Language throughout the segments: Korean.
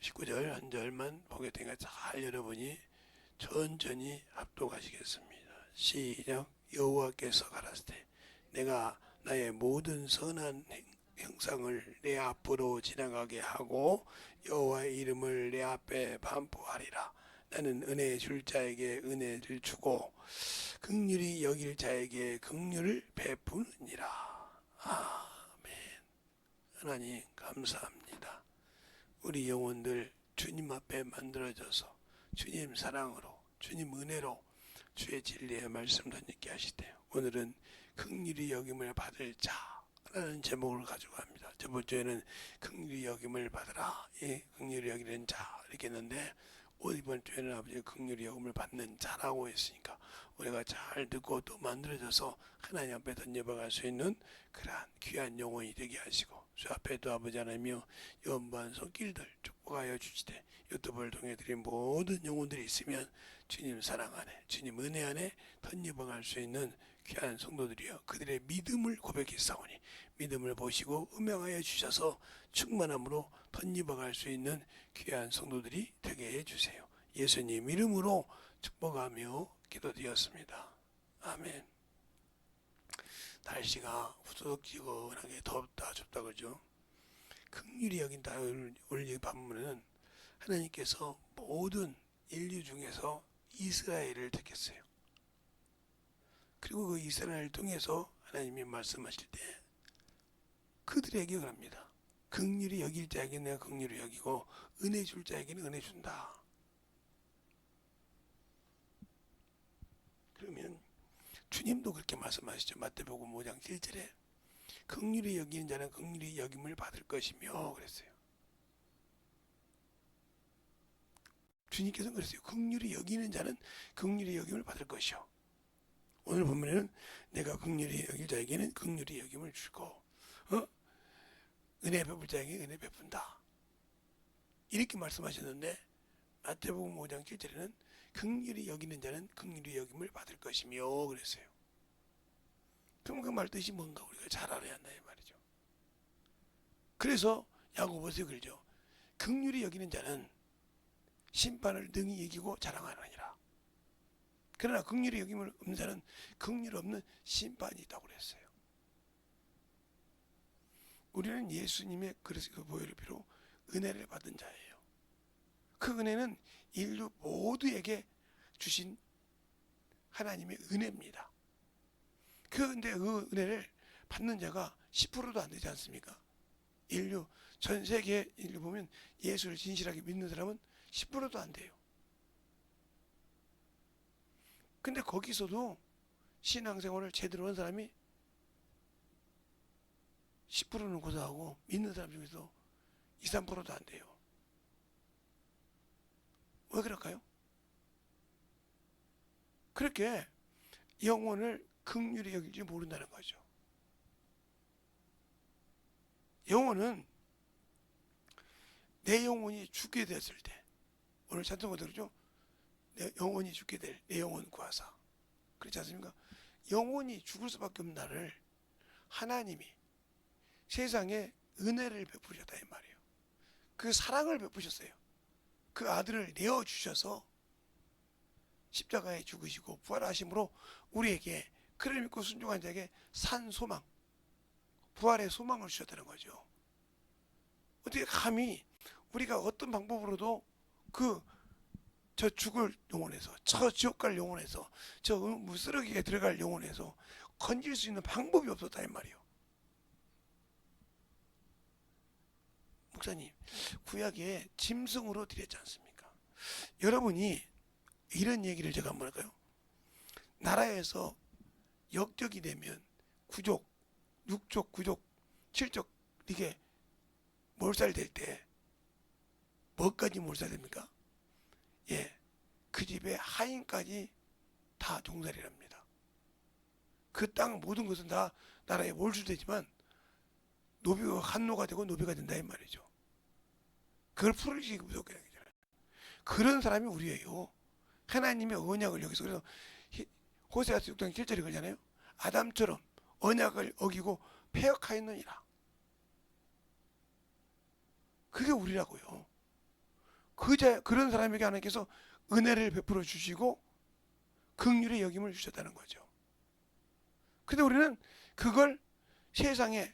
19절 한 절만 보게 되니까 잘 여러분이 천천히 합독하시겠습니다. 시작. 여호와께서 가라사대 내가 나의 모든 선한 형상을 내 앞으로 지나가게 하고 여호와의 이름을 내 앞에 반포하리라. 나는 은혜 줄 자에게 은혜를 주고 긍휼히 여길 자에게 긍휼을 베푸느니라. 아멘. 하나님 감사합니다. 우리 영혼들 주님 앞에 만들어져서 주님 사랑으로 주님 은혜로 주의 진리의 말씀을 듣게 하시되 오늘은 긍휼히 여김을 받을 자라는 제목을 가지고 합니다. 저번 주에는 긍휼히 여김을 받으라, 예, 긍휼히 여기는 자 이렇게 했는데 이번 주에는 아버지 긍휼히 여김을 받는 자라고 했으니까 우리가 잘 듣고 또 만들어져서 하나님 앞에 던져박을 수 있는 그러한 귀한 영혼이 되게 하시고 주 앞에도 아버지 하나님이여 연보한 손길들 축복하여 주시되 유튜브를 통해 드린 모든 영혼들이 있으면 주님 사랑 안에 주님 은혜 안에 던져박을 수 있는 귀한 성도들이여 그들의 믿음을 고백했사오니 믿음을 보시고 음행하여 주셔서 충만함으로 던져박을 수 있는 귀한 성도들이 되게 해주세요. 예수님 이름으로 축복하며 기도드렸습니다. 아멘. 날씨가 후덥지근하게 덥다 춥다 그러죠. 긍휼히 여긴 다 오늘 본문은 하나님께서 모든 인류 중에서 이스라엘을 택했어요. 그리고 그 이스라엘을 통해서 하나님이 말씀하실 때 그들에게 그럽니다. 긍휼히 여길 자에게 내가 긍휼히 여기고 은혜 줄 자에게는 은혜 준다. 그러면 주님도 그렇게 말씀하시죠. 마태복음 5장 7절에 긍휼히 여기는 자는 긍휼히 여김을 받을 것이며 그랬어요. 주님께서는 그랬어요. 긍휼히 여기는 자는 긍휼히 여김을 받을 것이요. 오늘 본문에는 내가 긍휼히 여길 자에게는 긍휼히 여김을 주고 은혜 베풀 자에게 은혜 베푼다. 이렇게 말씀하셨는데 마태복음 5장 7절에는 긍휼히 여기는 자는 긍휼히 여김을 받을 것이며 그랬어요. 그럼 그 말 뜻이 뭔가 우리가 잘 알아야 한다 이 말이죠. 그래서 야고보서에 그러죠. 긍휼히 여기는 자는 심판을 능히 이기고 자랑하느니라. 그러나 긍휼히 여김을 없는 자는 긍휼 없는 심판이 있다고 그랬어요. 우리는 예수님의 그 보혈의 피로 은혜를 받은 자예요. 그 은혜는 인류 모두에게 주신 하나님의 은혜입니다. 그런데 그 은혜를 받는 자가 10%도 안 되지 않습니까? 인류 전 세계 인류 보면 예수를 진실하게 믿는 사람은 10%도 안 돼요. 근데 거기서도 신앙생활을 제대로 한 사람이 10%는 고사하고 믿는 사람 중에서 2, 3%도 안 돼요. 왜 그럴까요? 그렇게 영혼을 긍휼히 여길지 모른다는 거죠. 영혼은 내 영혼이 죽게 됐을 때 오늘 찬송가 들었죠? 내 영혼이 죽게 될 내 영혼 구하사 그렇지 않습니까? 영혼이 죽을 수밖에 없는 나를 하나님이 세상에 은혜를 베푸셨다 이 말이에요. 그 사랑을 베푸셨어요. 그 아들을 내어주셔서 십자가에 죽으시고 부활하심으로 우리에게 그를 믿고 순종한 자에게 산 소망, 부활의 소망을 주셨다는 거죠. 어떻게 감히 우리가 어떤 방법으로도 저 죽을 영혼에서 저 지옥 갈 영혼에서 저 무쓰러기에 들어갈 영혼에서 건질 수 있는 방법이 없었다 이 말이에요. 목사님 구약에 짐승으로 드렸지 않습니까? 여러분이 이런 얘기를 제가 한번 할까요? 나라에서 역적이 되면 구족, 6족, 9족, 7족 이게 몰살될 때 뭐까지 몰살됩니까? 예, 그 집의 하인까지 다 종살이랍니다. 그 땅 모든 것은 다 나라에 몰수되지만 노비가 한노가 되고 노비가 된다 이 말이죠. 그걸 풀어주기 무섭게 하잖아요. 그런 사람이 우리예요. 하나님의 언약을 여기서 그래서 호세아서 6장 7절에 그러잖아요. 아담처럼 언약을 어기고 폐역하였느니라. 그게 우리라고요. 그런 사람에게 하나님께서 은혜를 베풀어 주시고 긍휼의 여김을 주셨다는 거죠. 근데 우리는 그걸 세상에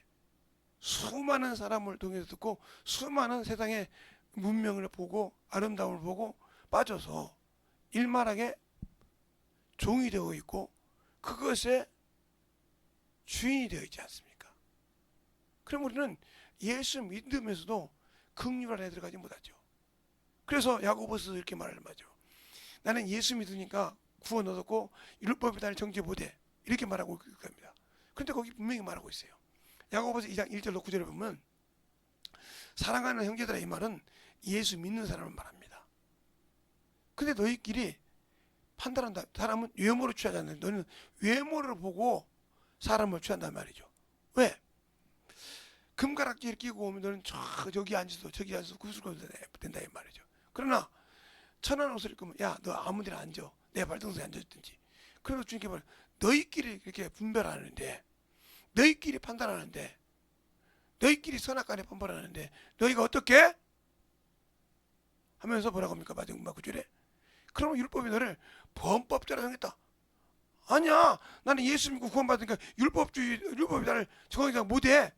수많은 사람을 통해서 듣고 수많은 세상의 문명을 보고 아름다움을 보고 빠져서 일말하게 종이 되어 있고 그것의 주인이 되어 있지 않습니까? 그럼 우리는 예수 믿으면서도 긍휼 안에 들어가지 못하죠. 그래서 야고보서 이렇게 말을 하죠. 나는 예수 믿으니까 구원 얻었고 율법이 나를 정죄 못해, 이렇게 말하고 있을 겁니다. 그런데 거기 분명히 말하고 있어요. 야고보서 2장 1절로 9절에 보면 사랑하는 형제들아, 이 말은 예수 믿는 사람을 말합니다. 근데 너희끼리 판단한다. 사람은 외모를 취하지 않는데 너희는 외모를 보고 사람을 취한단 말이죠. 왜? 금가락지를 끼고 오면 너는 저기 앉아서 저기 앉아서 구슬거려 된다 이 말이죠. 그러나 천한 옷을 입고 야, 너 아무 데나 앉아, 내 발등상에 앉았든지. 그래서 주님께 말, 너희끼리 그렇게 분별하는데, 너희끼리 판단하는데, 너희끼리 선악간에 판별하는데 너희가 어떻게 하면서 뭐라고 합니까? 마지막 9절에 그러면 율법이 너를 범법자라 정했다. 아니야, 나는 예수 믿고 구원받으니까 율법이 나를 정하지 못해,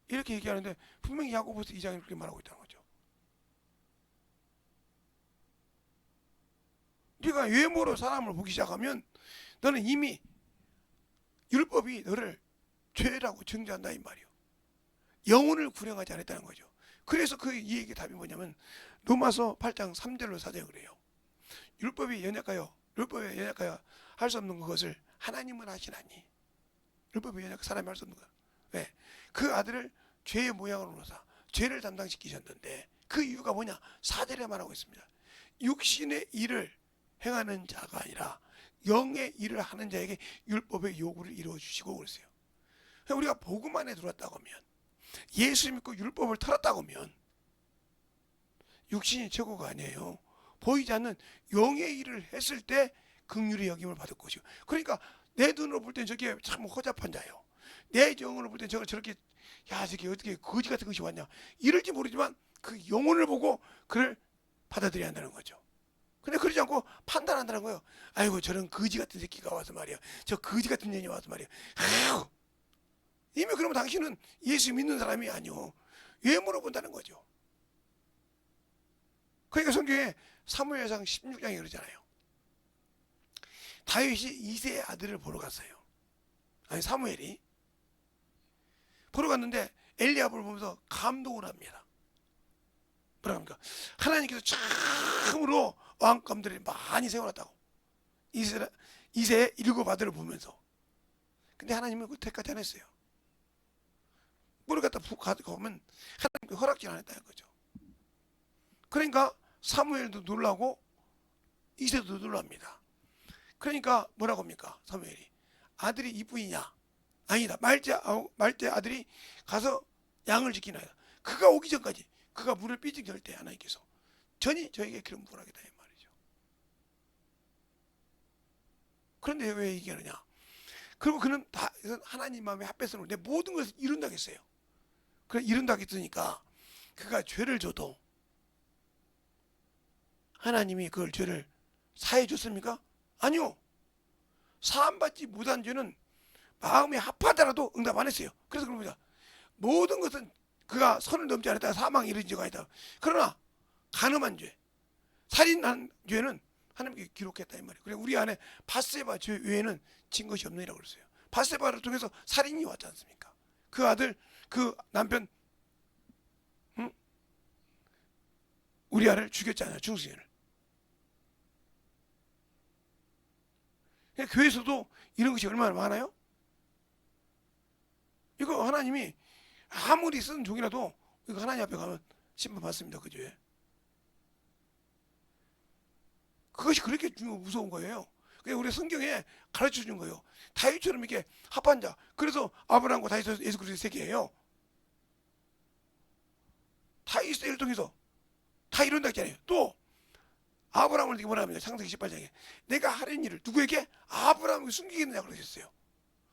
이렇게 얘기하는데 분명히 야고보서 2장에 그렇게 말하고 있다는 거죠. 네가 외모로 사람을 보기 시작하면 너는 이미 율법이 너를 죄라고 정죄한다 이 말이요. 영혼을 구령하지 않았다는 거죠. 그래서 이 얘기 답이 뭐냐면 로마서 8장 3절로 4절에 그래요. 율법이 연약하여 할 수 없는 것을 하나님은 하시나니. 율법이 연약하여 사람이 할 수 없는 것. 왜? 그 아들을 죄의 모양으로 놓아서 죄를 담당시키셨는데 그 이유가 뭐냐? 4절에 말하고 있습니다. 육신의 일을 행하는 자가 아니라 영의 일을 하는 자에게 율법의 요구를 이루어 주시고 그랬어요. 우리가 복음 안에 들어왔다고 하면, 예수 믿고 율법을 털었다고 하면 육신이 최고가 아니에요. 보이지 않는 영의 일을 했을 때 긍휼의 여김을 받을 것이고, 그러니까 내 눈으로 볼 땐 저게 참 허접한 자요, 내 영혼으로 볼 땐 저렇게 야 저게 어떻게 거지 같은 것이 왔냐 이럴지 모르지만 그 영혼을 보고 그를 받아들여야 한다는 거죠. 근데 그러지 않고 판단한다는 거예요. 아이고 저런 거지 같은 새끼가 와서 말이야, 저 거지 같은 년이 와서 말이야. 아유, 이미 그러면 당신은 예수 믿는 사람이 아니오, 외모로 본다는 거죠. 그러니까 성경에 사무엘상 16장에 그러잖아요. 다윗이 이새의 아들을 보러 갔어요. 아니 사무엘이 보러 갔는데 엘리압을 보면서 감동을 합니다. 뭐라 합니까? 하나님께서 참으로 왕감들을 많이 세워놨다고, 이새의 7 아들을 보면서. 근데 하나님은 그 택하지 않았어요. 물을 갖다 푹 가보면 하나님께 허락질 안 했다는 거죠. 그러니까 사무엘도 놀라고 이새도 놀랍니다. 그러니까 뭐라고 합니까? 사무엘이 아들이 이뿐이냐? 아니다, 말제 아들이 가서 양을 지키나이다. 그가 오기 전까지, 그가 물을 삐지게 할 때 하나님께서 전히 저에게 기름 부으라겠다 이 말이죠. 그런데 왜 얘기하느냐? 그리고 그는 다 하나님 마음에 합해서 내 모든 것을 이룬다고 했어요. 그래 이룬다고 했으니까 그가 죄를 져도 하나님이 그걸 죄를 사해 줬습니까? 아니요. 사함받지 못한 죄는 마음이 합하더라도 응답 안 했어요. 그래서 그럽니다. 모든 것은 그가 선을 넘지 않았다 사망에 이르는 죄가 아니다. 그러나 간음한 죄, 살인한 죄는 하나님께 기록했다 이 말이에요. 그래 우리 안에 바세바 죄 외에는 진 것이 없느니라고 그랬어요. 바세바를 통해서 살인이 왔지 않습니까? 그 아들, 그 남편, 우리아를 죽였잖아요. 중수연을. 교회에서도 이런 것이 얼마나 많아요? 이거 하나님이 아무리 쓴 종이라도 이거 하나님 앞에 가면 심판 받습니다. 그 죄. 그것이 그렇게 무서운 거예요. 그래서 우리 성경에 가르쳐 준 거예요. 다윗처럼 이렇게 합한 자. 그래서 아브라함과 다윗, 예수 그리스도의 세계예요. 다윗을 통해서 다 이룬다 했잖아요. 또 아브라함을 이렇게 뭐라 합니까? 창세기 18장에 내가 하는 일을 누구에게? 아브라함에게 숨기겠느냐고 그러셨어요.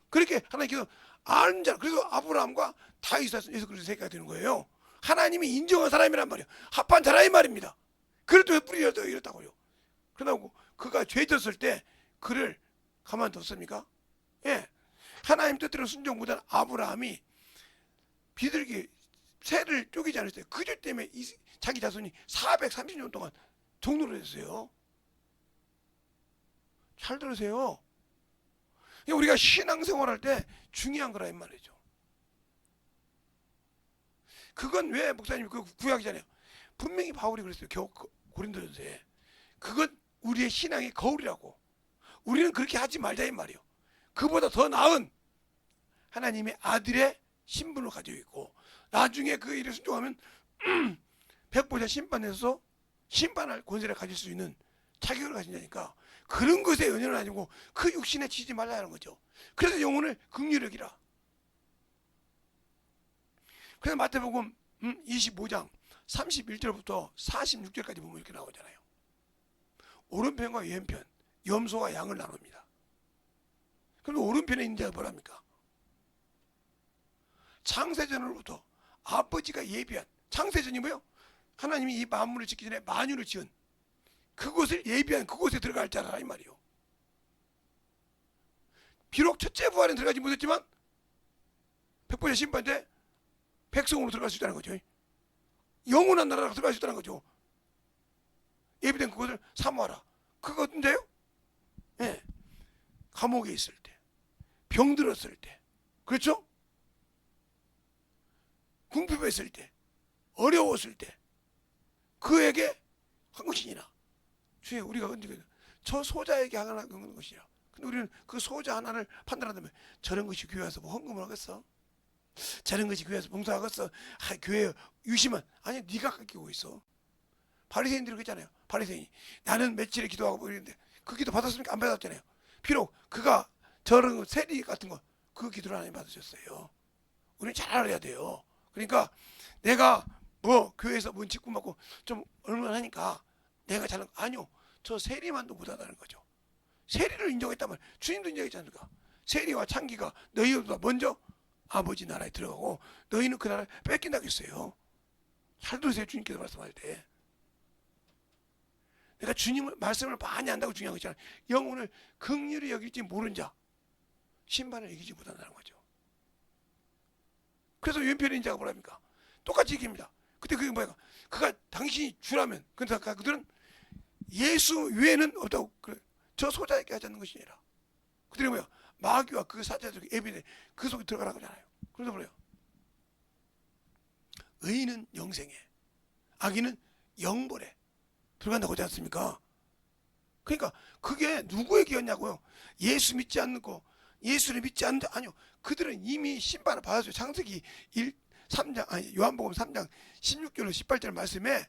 그렇게 하나님께서 아는 자, 그래서 아브라함과 다윗과 예수 그리스도의 세계가 되는 거예요. 하나님이 인정한 사람이란 말이에요. 합한 자라 이 말입니다. 그래도 뿌리라도 이랬다고요. 그러고 그가 죄졌을 때 그를 가만뒀습니까? 예. 하나님 뜻대로 순종 못한 아브라함이 비둘기 새를 쪼개지 않았어요. 그 죄 때문에 자기 자손이 430년 동안 종노를 했어요. 잘 들으세요. 우리가 신앙생활할 때 중요한 거라 이 말이죠. 그건 왜 목사님이 그 구약이잖아요. 분명히 바울이 그랬어요. 고린도전서에. 그건 우리의 신앙의 거울이라고. 우리는 그렇게 하지 말자 이 말이에요. 그보다 더 나은 하나님의 아들의 신분을 가지고 있고 나중에 그 일에 순종하면 백보자 심판에서 심판할 권세를 가질 수 있는 자격을 가진다니까. 그런 것에 연연은 아니고 그 육신에 치지 말라는 거죠. 그래서 영혼을 긍휼히 여기라. 그래서 마태복음 25장 31절부터 46절까지 보면 이렇게 나오잖아요. 오른편과 왼편, 염소와 양을 나눕니다. 그럼 오른편에 있는 자가 뭐랍니까? 창세전으로부터 아버지가 예비한, 창세전이 뭐예요? 하나님이 이 만물을 짓기 전에 만유를 지은 그곳을 예비한 그곳에 들어갈 자라 이 말이요. 비록 첫째 부활은 들어가지 못했지만 백보자 심판 때 백성으로 들어갈 수 있다는 거죠. 영원한 나라로 들어갈 수 있다는 거죠. 예비된 그것을 사모하라. 그거 어떤데요? 예. 감옥에 있을 때, 병들었을 때, 그렇죠? 궁핍했을 때, 어려웠을 때 그에게 한 것이니라. 주여 우리가 언제 저 소자에게 하는 것이라. 근데 우리는 그 소자 하나를 판단한다면 저런 것이 교회 와서 뭐 헌금을 하겠어? 저런 것이 교회에서 봉사하겠어? 교회 유심한 아니 네가 깎이고 있어. 바리새인들이 그랬잖아요. 바리새인이 나는 며칠에 기도하고 그랬는데 그 기도 받았습니까? 안 받았잖아요. 비록 그가 저런 세리 같은 거 그 기도를 하나님 받으셨어요. 우리는 잘 알아야 돼요. 그러니까 내가 뭐 교회에서 뭔 직분 받고 좀 얼마나 하니까 내가 잘한 거 아니요. 저 세리만도 못하다는 거죠. 세리를 인정했단 말이에요. 주님도 인정했지 않습니까? 세리와 창기가 너희보다 먼저 아버지 나라에 들어가고 너희는 그 나라를 뺏긴다고 했어요. 잘 들으세요. 주님께서 말씀할 때. 내가 주님을 말씀을 많이 한다고 중요한 것이잖아요. 영혼을 긍휼히 여길지 모른 자 심판을 이기지 못한다는 거죠. 그래서 왼편에 있는 자가 뭐랍니까? 똑같이 얘기합니다. 그때 그게 뭐야? 그가 당신이 주라면 그러니까 그들은 예수 외에는 없다고 그래. 저 소자에게 하지 않는 것이니라. 그들이 뭐야? 마귀와 그 사자들 예비대 그 속에 들어가라고 하잖아요. 그래서 뭐래요? 의인은 영생에 악인은 영벌에 들어간다고 하지 않습니까? 그러니까 그게 누구에게였냐고요? 예수 믿지 않고 예수를 믿지 않는다. 아니요. 그들은 이미 심판을 받았어요. 창세기 3장 아니 요한복음 3장 16절로 18절 말씀에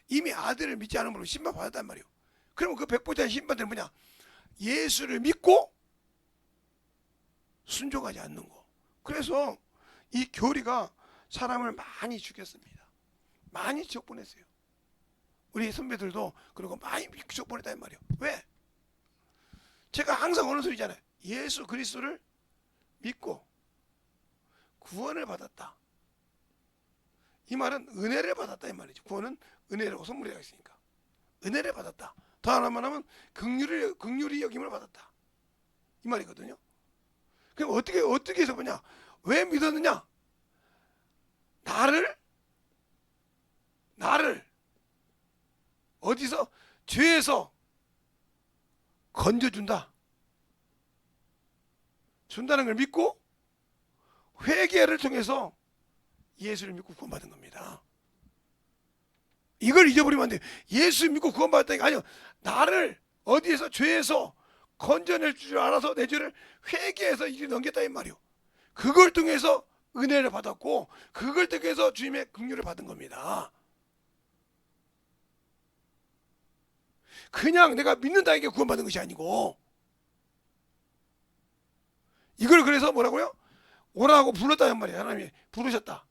이미 아들을 믿지 않음으로 심판 받았단 말이에요. 그러면 그 백보자의 심판들은 뭐냐? 예수를 믿고 순종하지 않는 거. 그래서 이 교리가 사람을 많이 죽였습니다. 많이 지옥보냈어요. 우리 선배들도 그리고 많이 지옥보냈단 말이에요. 왜? 제가 항상 오는 소리잖아요. 예수 그리스도를 믿고 구원을 받았다. 이 말은 은혜를 받았다 이 말이죠. 구원은 은혜라고 선물이라고 했으니까 은혜를 받았다. 더 하나만 하면 긍휼히 여김을 받았다. 이 말이거든요. 그럼 어떻게 해서 보냐? 왜 믿었느냐? 나를 어디서 죄에서 건져준다. 준다는 걸 믿고 회개를 통해서 예수를 믿고 구원받은 겁니다. 이걸 잊어버리면 안 돼요. 예수 믿고 구원받았다니까 아니요. 나를 어디에서 죄에서 건져낼 줄 알아서 내 죄를 회개해서 이리 넘겼다 이 말이요. 그걸 통해서 은혜를 받았고 그걸 통해서 주님의 긍휼을 받은 겁니다. 그냥 내가 믿는다에게 구원받은 것이 아니고 이걸 그래서 뭐라고요? 오라고 불렀다는 말이에요. 하나님이 부르셨다.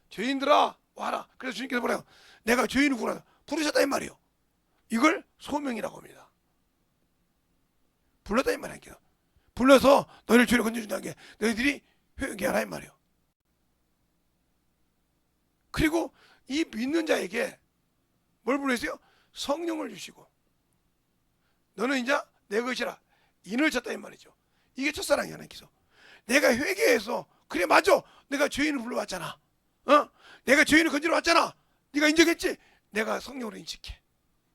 죄인들아 와라. 그래서 주님께서 뭐라고? 내가 죄인을 구원하다. 부르셨다 이 말이에요. 이걸 소명이라고 합니다. 불렀다 이 말이에요. 불러서 너희를 죄를 건져준다는 게 너희들이 회개하라 이 말이에요. 그리고 이 믿는 자에게 뭘 부르셨어요? 성령을 주시고 너는 이제 내 것이라 인을 쳤다 이 말이죠. 이게 첫사랑이야. 하나님께서 내가 회개해서 그래 맞아 내가 죄인을 불러왔잖아. 내가 죄인을 건지러 왔잖아. 네가 인정했지. 내가 성령으로 인식해.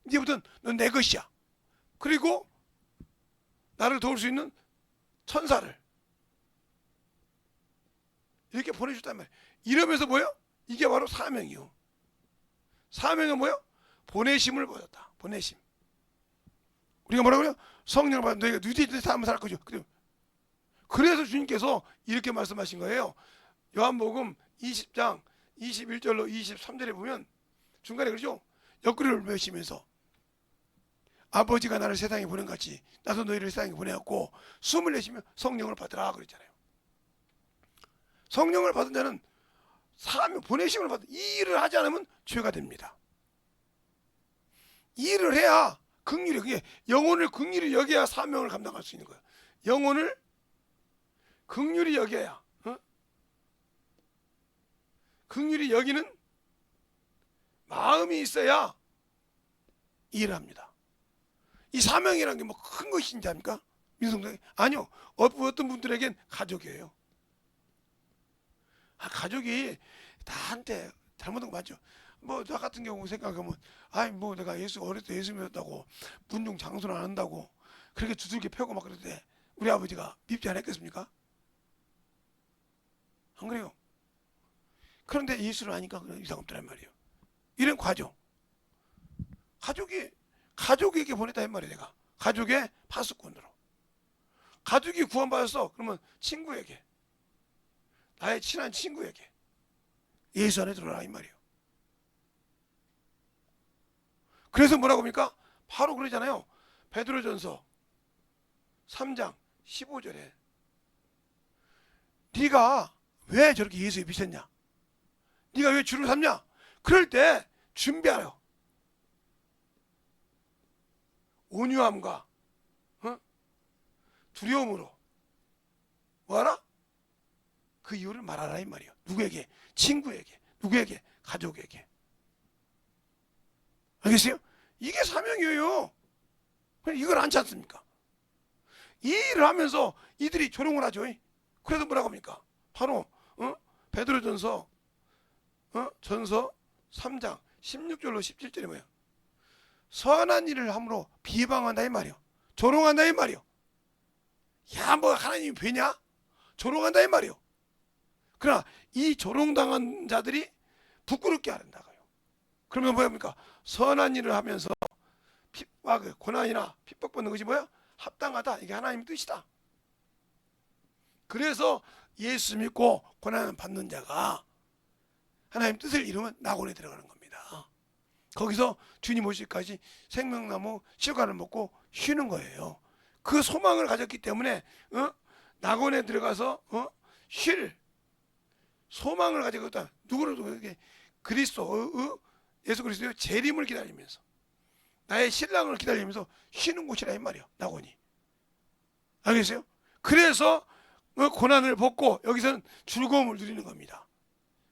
이제부터는 넌 내 것이야. 그리고 나를 도울 수 있는 천사를 이렇게 보내줬단 말이야. 이러면서 뭐요? 이게 바로 사명이요. 사명은 뭐요? 보내심을 보였다. 보내심. 우리가 뭐라 그래요? 성령을 받으면 너희가 누구든지 삶을 살 거죠. 그래서 주님께서 이렇게 말씀하신 거예요. 요한복음 20장 21절로 23절에 보면 중간에 그러죠. 옆구리를 메시면서 아버지가 나를 세상에 보낸 같이 나도 너희를 세상에 보내었고 숨을 내쉬며 성령을 받으라 그랬잖아요. 성령을 받은 자는 사명 보내심을 받은 이 일을 하지 않으면 죄가 됩니다. 이 일을 해야 긍휼히 그게 영혼을 긍휼히 여겨야 사명을 감당할 수 있는 거예요. 영혼을 긍휼히 여겨야 긍휼히 여기는 마음이 있어야 일을 합니다. 이 사명이라는 게 뭐 큰 것인지 압니까? 민성당이 아니요. 어떤 분들에겐 가족이에요. 가족이 나한테 잘못한 거 맞죠? 뭐 나 같은 경우 생각하면 아이 뭐 내가 예수 어릴 때 예수 믿었다고 문중 장수는 안 한다고 그렇게 두들겨 패고 막 그러는데 우리 아버지가 밉지 않았겠습니까? 안 그래요? 그런데 예수를 아니까 그런 이상 없더란 말이에요. 이런 과정. 가족에게 보냈다 이 말이에요. 내가 가족의 파수꾼으로. 가족이 구원받았어. 그러면 친구에게 나의 친한 친구에게 예수 안에 들어라 이 말이에요. 그래서 뭐라고 합니까? 바로 그러잖아요. 베드로전서 3장 15절에 네가 왜 저렇게 예수에 미쳤냐? 네가 왜 주를 삼냐? 그럴 때 준비하여 온유함과 두려움으로 뭐하라? 그 이유를 말하라 이 말이에요. 누구에게? 친구에게. 누구에게? 가족에게. 알겠어요? 이게 사명이에요. 이걸 않지 않습니까? 이 일을 하면서 이들이 조롱을 하죠. 그래서 뭐라고 합니까? 바로 베드로전서 전서 3장 16절로 17절이 뭐예요? 선한 일을 함으로 비방한다 이 말이요. 조롱한다 이 말이요. 야, 뭐 하나님이 배냐? 조롱한다 이 말이요. 그러나 이 조롱당한 자들이 부끄럽게 한다고요. 그러면 뭐입니까? 선한 일을 하면서 고난이나 핍박받는 것이 뭐야? 합당하다. 이게 하나님의 뜻이다. 그래서 예수 믿고 고난 받는 자가 하나님 뜻을 이루면 낙원에 들어가는 겁니다. 거기서 주님 오실까지 생명나무 실과를 먹고 쉬는 거예요. 그 소망을 가졌기 때문에 낙원에 들어가서 쉴 소망을 가지고 있다. 누구를 그리스도 예수 그리스도의 재림을 기다리면서 나의 신랑을 기다리면서 쉬는 곳이라 이 말이야. 낙원이. 알겠어요? 그래서 고난을 벗고 여기서는 즐거움을 누리는 겁니다.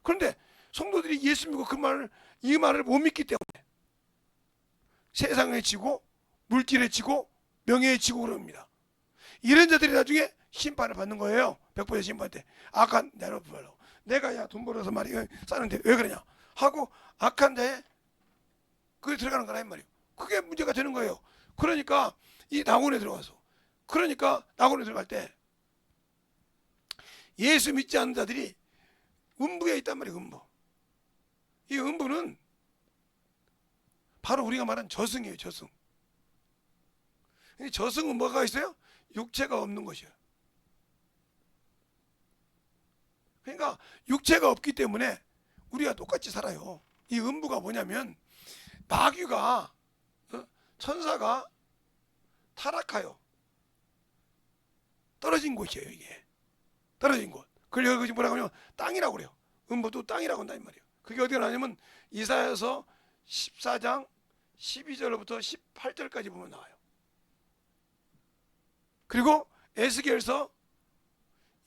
그런데 성도들이 예수 믿고 이 말을 못 믿기 때문에 세상에 지고 물질에 지고 명예에 지고 그럽니다. 이런 자들이 나중에 심판을 받는 거예요. 100%의 심판 때. 악한 자로 불러요. 내가 야 돈 벌어서 말이야 싸는데 왜 그러냐 하고 악한 자에 그게 들어가는 거라 이 말이에요. 그게 문제가 되는 거예요. 그러니까 이 낙원에 들어가서 그러니까 낙원에 들어갈 때 예수 믿지 않는 자들이 음부에 있단 말이에요. 음부. 이 음부는 바로 우리가 말한 저승이에요. 저승. 저승은 뭐가 있어요? 육체가 없는 것이에요. 그러니까 육체가 없기 때문에 우리가 똑같이 살아요. 이 음부가 뭐냐면 마귀가 천사가 타락하여 떨어진 곳이에요. 이게 떨어진 곳. 그걸 여기 뭐라고 하냐면 땅이라고 그래요. 음부도 땅이라고 한다 이 말이에요. 그게 어디가 나냐면 이사야서 14장 12절부터 18절까지 보면 나와요. 그리고 에스겔서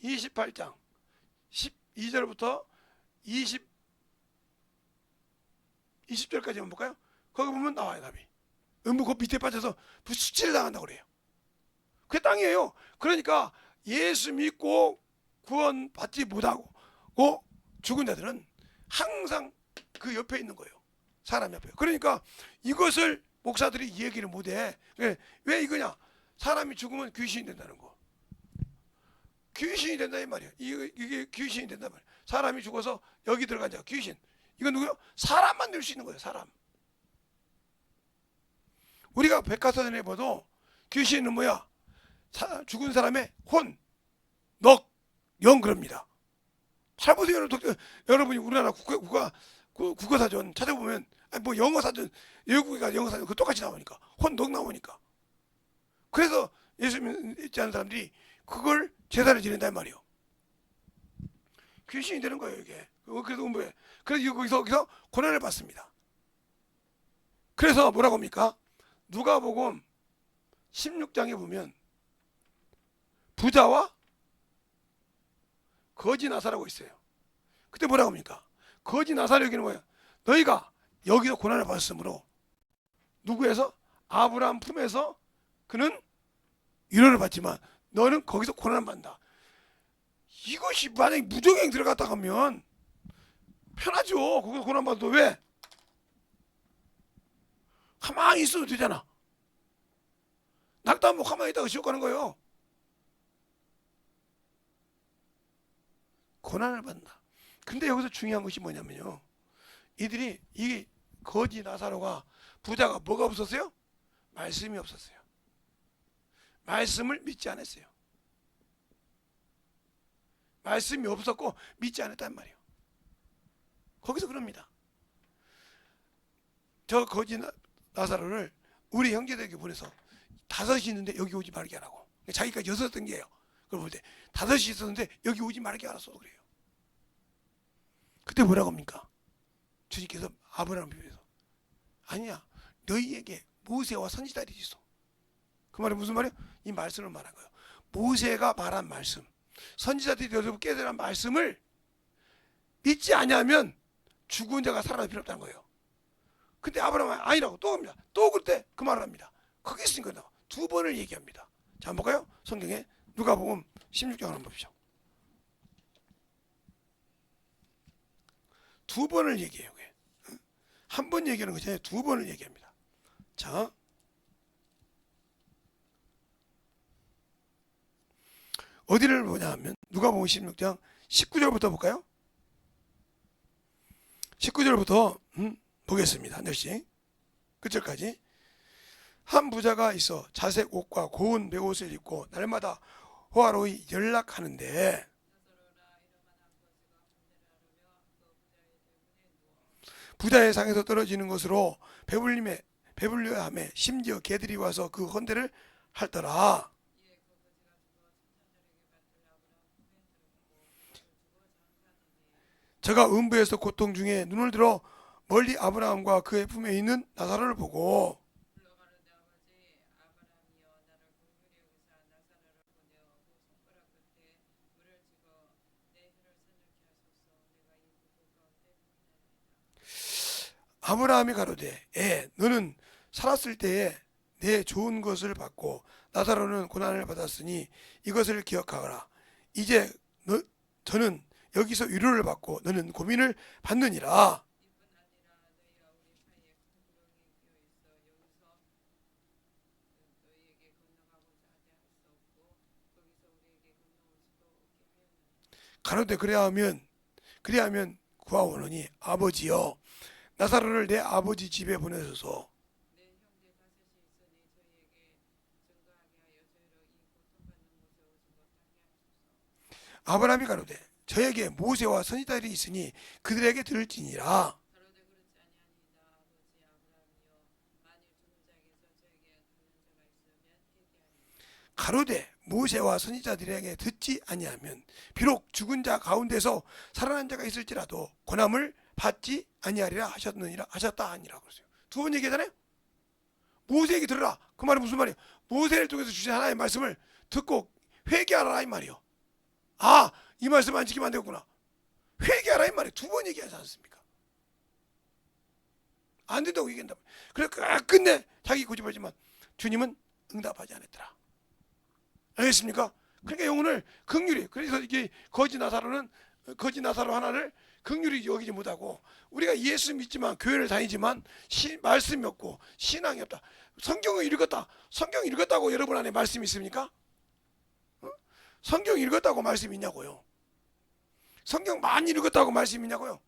28장 12절부터 20절까지 한번 볼까요? 거기 보면 나와요, 답이. 음부 그 밑에 빠져서 수치를 당한다고 그래요. 그게 땅이에요. 그러니까 예수 믿고 구원 받지 못하고 죽은 자들은 항상 그 옆에 있는 거예요. 사람 옆에. 그러니까 이것을 목사들이 얘기를 못해. 왜 이거냐? 사람이 죽으면 귀신이 된다는 거. 귀신이 된다 이 말이야. 이게 귀신이 된단 말이야. 사람이 죽어서 여기 들어간 자 귀신. 이건 누구요? 사람만 낼 수 있는 거예요. 사람. 우리가 백과사전에 봐도 귀신은 뭐야? 죽은 사람의 혼, 넋, 영 그럽니다. 잘 보세요. 여러분이 우리나라 국어사전 찾아보면 뭐 영어사전, 외국이가 영어사전 그 똑같이 나오니까 혼, 넋 나오니까. 그래서 예수 믿지 않는 사람들이 그걸 제사를 지낸단 말이에요. 귀신이 되는 거예요 이게. 그래서 뭐예요? 그래서 거기서 고난을 받습니다. 그래서 뭐라고 합니까? 누가복음 16장에 보면 부자와 거지 나사라고 있어요. 그때 뭐라고 합니까? 거지 나사라 여기는 뭐야? 너희가 여기서 고난을 받았으므로 누구에서? 아브라함 품에서 그는 위로를 받지만 너는 거기서 고난을 받는다. 이것이 만약에 무적행 들어갔다 가면 편하죠. 거기서 고난 받아도 왜? 가만히 있어도 되잖아. 낙담 뭐 가만히 있다가 지옥 가는 거예요. 고난을 받는다. 근데 여기서 중요한 것이 뭐냐면요. 이 거지 나사로가 부자가 뭐가 없었어요? 말씀이 없었어요. 말씀을 믿지 않았어요. 말씀이 없었고 믿지 않았단 말이에요. 거기서 그럽니다. 저 거지 나사로를 우리 형제들에게 보내서 5이 있는데 여기 오지 말게 하라고. 자기가 6던 게예요. 그걸 볼 때 5이 있었는데 여기 오지 말게 하라서 그래요. 그때 뭐라고 합니까? 주님께서 아브라함을 비면서 아니야, 너희에게 모세와 선지자들이 있어. 그 말이 무슨 말이에요? 이 말씀을 말한 거예요. 모세가 말한 말씀, 선지자들이 여러분 깨달은 말씀을 믿지 않으면 죽은 자가 살아날 필요 없다는 거예요. 근데 아브라함은 아니라고 또 합니다. 또 그때 그 말을 합니다. 거기 있으니까 2번을 얘기합니다. 자, 한번 볼까요? 성경에 누가복음 16장 한번 보십시오. 2번을 얘기해요. 한 번 얘기하는 것이 아니라 2번을 얘기합니다. 자, 어디를 보냐 하면 누가복음 16장 19절부터 볼까요? 19절부터 보겠습니다. 한 절씩 끝절까지. 한 부자가 있어 자색 옷과 고운 베옷을 입고 날마다 호화로이 연락하는데 부자의 상에서 떨어지는 것으로 배불려야 하며 심지어 개들이 와서 그 헌대를 할더라. 저가 음부에서 고통 중에 눈을 들어 멀리 아브라함과 그의 품에 있는 나사로를 보고 아브라함이 가로되 너는 살았을 때에 내 좋은 것을 받고 나사로는 고난을 받았으니 이것을 기억하거라. 이제 저는 여기서 위로를 받고 너는 고민을 받느니라. 가로되 그리하면 구하오노니 아버지여 나사로를 내 아버지 집에 보내소서. 아브라함이 가로되 저에게 모세와 선지자들이 있으니 그들에게 들을지니라. 가로되 모세와 선지자들에게 듣지 아니하면 비록 죽은 자 가운데서 살아난 자가 있을지라도 고난을 받지 아니하리라 하셨다 하니라. 그랬어요. 2번 얘기하잖아요. 모세에게 들으라. 그 말은 무슨 말이에요? 모세를 통해서 주신 하나님의 말씀을 듣고 회개하라 이 말이요. 아, 이 말씀 안 지키면 안 되겠구나. 회개하라 이 말이에요. 2번 얘기하지 않습니까? 안 된다고 얘기한다. 그래 끝내 자기 고집하지만 주님은 응답하지 않았더라. 알겠습니까? 그러니까 영혼을 긍휼히, 그래서 이게 거지 나사로 하나를 긍휼히 여기지 못하고, 우리가 예수 믿지만 교회를 다니지만 말씀이 없고 신앙이 없다. 성경을 읽었다. 성경 읽었다고 여러분 안에 말씀이 있습니까? 성경 읽었다고 말씀이 있냐고요? 성경 많이 읽었다고 말씀이 있냐고요?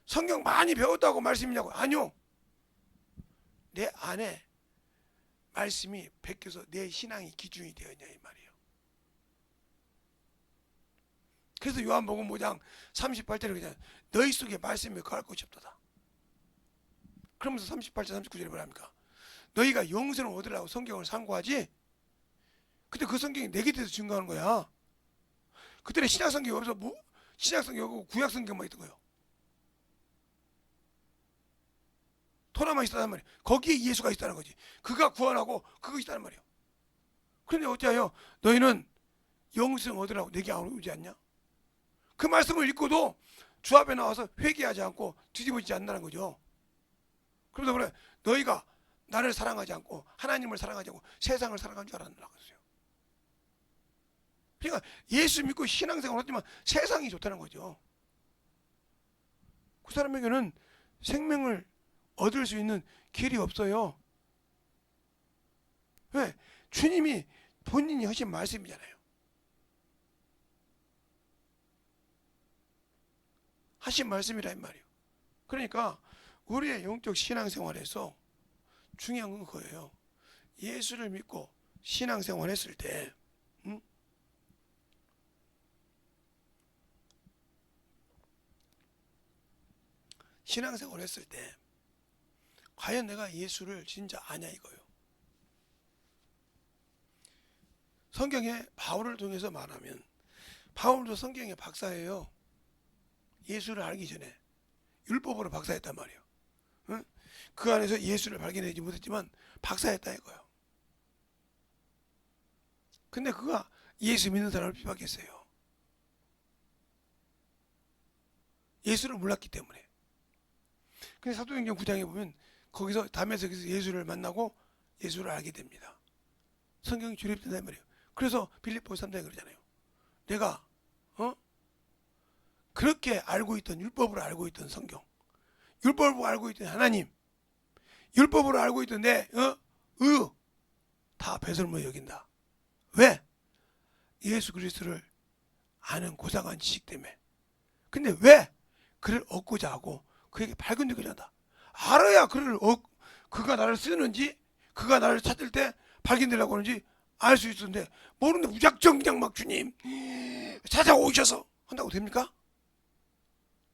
성경 많이 배웠다고 말씀이 있냐고요? 아니요. 내 안에 말씀이 베껴서 내 신앙이 기준이 되었냐 이 말이에요. 그래서 요한복음 5장 38절에 그냥 너희 속에 말씀이 거할 것이 없도다. 그러면서 38절 39절에 뭐랍니까? 너희가 영생을 얻으려고 성경을 상고하지. 근데 그 성경이 내게 대해서 증거하는 거야. 그때는 신약 성경이 없어서 신약 성경하고 구약 성경만 있던 거예요. 토라만 있었단 말이에요. 거기에 예수가 있다는 거지. 그가 구원하고 그거 있다는 말이에요. 그런데 어찌하여 너희는 영생 얻으라고 내게 오지 않냐? 그 말씀을 읽고도 주 앞에 나와서 회개하지 않고 뒤집어지지 않는다는 거죠. 그래서 그래, 너희가 나를 사랑하지 않고 하나님을 사랑하지 않고 세상을 사랑한 줄 알았느라고 했어요. 그러니까 예수 믿고 신앙생활을 하지만 세상이 좋다는 거죠. 그 사람에게는 생명을 얻을 수 있는 길이 없어요. 왜? 주님이 본인이 하신 말씀이잖아요. 하신 말씀이라 이 말이에요. 그러니까 우리의 영적 신앙생활에서 중요한 건 그거예요. 예수를 믿고 신앙생활 했을 때 신앙생활 했을 때 과연 내가 예수를 진짜 아냐 이거예요. 성경에 바울을 통해서 말하면 바울도 성경의 박사예요. 예수를 알기 전에 율법으로 박사했단 말이에요. 응? 그 안에서 예수를 발견하지 못했지만 박사였다 이거예요. 근데 그가 예수 믿는 사람을 비박했어요. 예수를 몰랐기 때문에. 근데 사도행전 9장에 보면 거기서 다메섹에서 예수를 만나고 예수를 알게 됩니다. 성경이 주립된단 말이에요. 그래서 빌립보서 3장에 그러잖아요. 내가 그렇게 알고 있던 율법으로 알고 있던 성경, 율법으로 알고 있던 하나님, 율법으로 알고 있던 내 다 배설물 여긴다. 왜? 예수 그리스도를 아는 고상한 지식 때문에. 근데 왜? 그를 얻고자 하고 그에게 발견되고자 한다. 알아야 그가 나를 쓰는지, 그가 나를 찾을 때 발견되려고 하는지 알 수 있었는데 모르는데 무작정 그냥 막 주님 찾아오셔서 한다고 됩니까?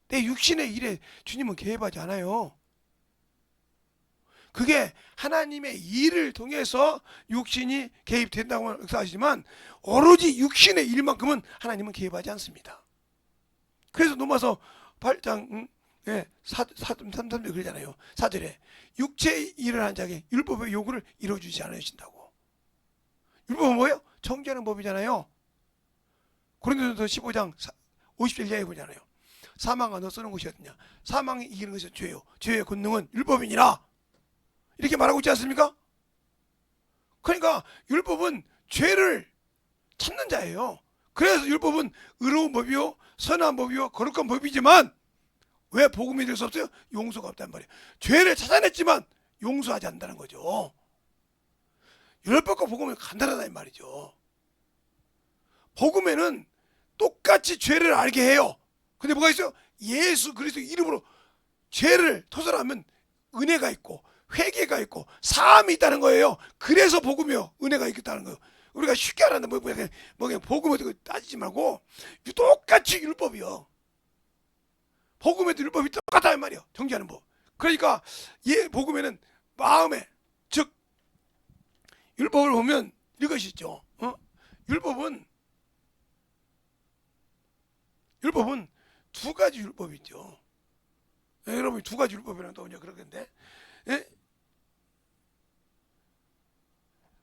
내 육신의 일에 주님은 개입하지 않아요. 그게 하나님의 일을 통해서 육신이 개입된다고 역사하시지만 오로지 육신의 일만큼은 하나님은 개입하지 않습니다. 그래서 로마서 8장 3절에 그러잖아요. 4절에 육체의 일을 한 자에게 율법의 요구를 이루어주지 않으신다고. 율법은 뭐예요? 정죄하는 법이잖아요. 고린도전서 15장 50절 이하에 보잖아요. 사망아 너 쓰는 것이 어디냐? 사망이 이기는 것이 죄요. 죄의 권능은 율법이니라. 이렇게 말하고 있지 않습니까? 그러니까 율법은 죄를 찾는 자예요. 그래서 율법은 의로운 법이요 선한 법이요 거룩한 법이지만 왜 복음이 될 수 없어요? 용서가 없단 말이에요. 죄를 찾아냈지만 용서하지 않는다는 거죠. 율법과 복음은 간단하다 이 말이죠. 복음에는 똑같이 죄를 알게 해요. 근데 뭐가 있어요? 예수 그리스도 이름으로 죄를 토설하면 은혜가 있고 회개가 있고 사함이 있다는 거예요. 그래서 복음이요 은혜가 있다는 거예요. 우리가 쉽게 알았는데 뭐 그냥 복음에 따지지 말고 똑같이 율법이요. 복음에도 율법이 똑같다 이 말이에요. 정죄하는 법. 그러니까 복음에는 마음에 즉 율법을 보면 이것이 있죠. 율법은 두 가지 율법이 있죠. 여러분이 두 가지 율법이라는 또 이제 그러겠는데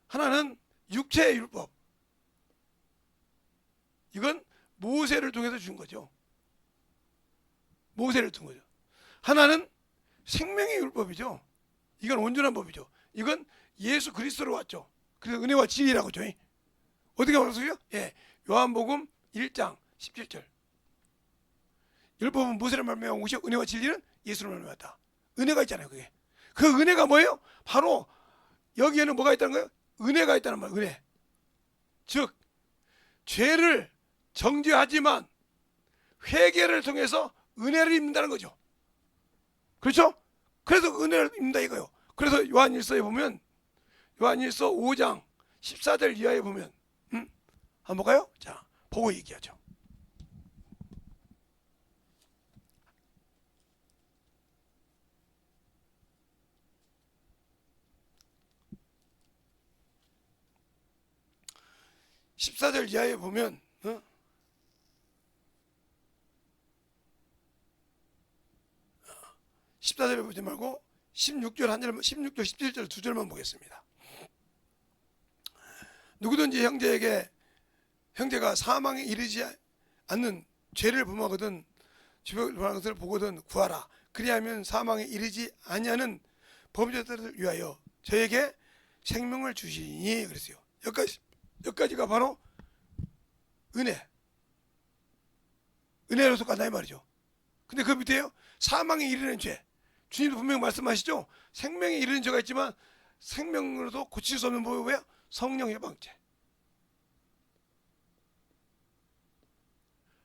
하나는 육체의 율법. 이건 모세를 통해서 준 거죠. 모세를 준 거죠. 하나는 생명의 율법이죠. 이건 온전한 법이죠. 이건 예수 그리스도로 왔죠. 그래서 은혜와 진리라고 하죠. 어떻게 말했어요? 예, 요한복음 1장 17절. 율법은 무엇으로 말미암아 오시오? 은혜와 진리는 예수로 말미암았다. 은혜가 있잖아요. 그게. 그 은혜가 뭐예요? 바로 여기에는 뭐가 있다는 거예요? 은혜가 있다는 말이에요. 은혜. 즉 죄를 정죄하지만 회개를 통해서 은혜를 입는다는 거죠. 그렇죠? 그래서 은혜를 입는다 이거요. 그래서 요한일서에 보면 요한일서 5장 14절 이하에 보면 한번 볼까요? 자, 보고 얘기하죠. (14절) 이하에 보면 14절에 보지 말고 16절 한 절, 16절 17절 두 절만 보겠습니다. 누구든지 형제가 사망에 이르지 않는 죄를 범하거든 죄를 범하는 것을 보거든 구하라. 그리하면 사망에 이르지 아니하는 범죄자들을 위하여 저에게 생명을 주시니 그랬어요. 여기까지가 바로 은혜로서 간다 이 말이죠. 근데 그 밑에요, 사망에 이르는 죄. 주님도 분명히 말씀하시죠. 생명에 이르는 죄가 있지만 생명으로도 고칠 수 없는 법이 뭐야? 성령 해방죄.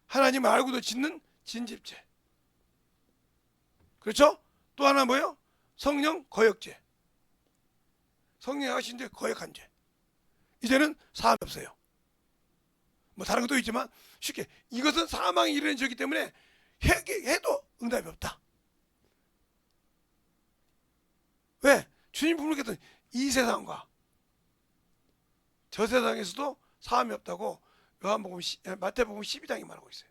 하나님을 알고도 짓는 진집죄. 그렇죠? 또 하나 뭐예요? 성령 거역죄. 성령이 하신데 거역한 죄. 이제는 사함이 없어요. 뭐 다른 것도 있지만 쉽게 이것은 사망에 이르는 죄이기 때문에 해도 응답이 없다. 왜? 주님 부르겠던 이 세상과 저 세상에서도 사함이 없다고 마태복음 12장이 말하고 있어요.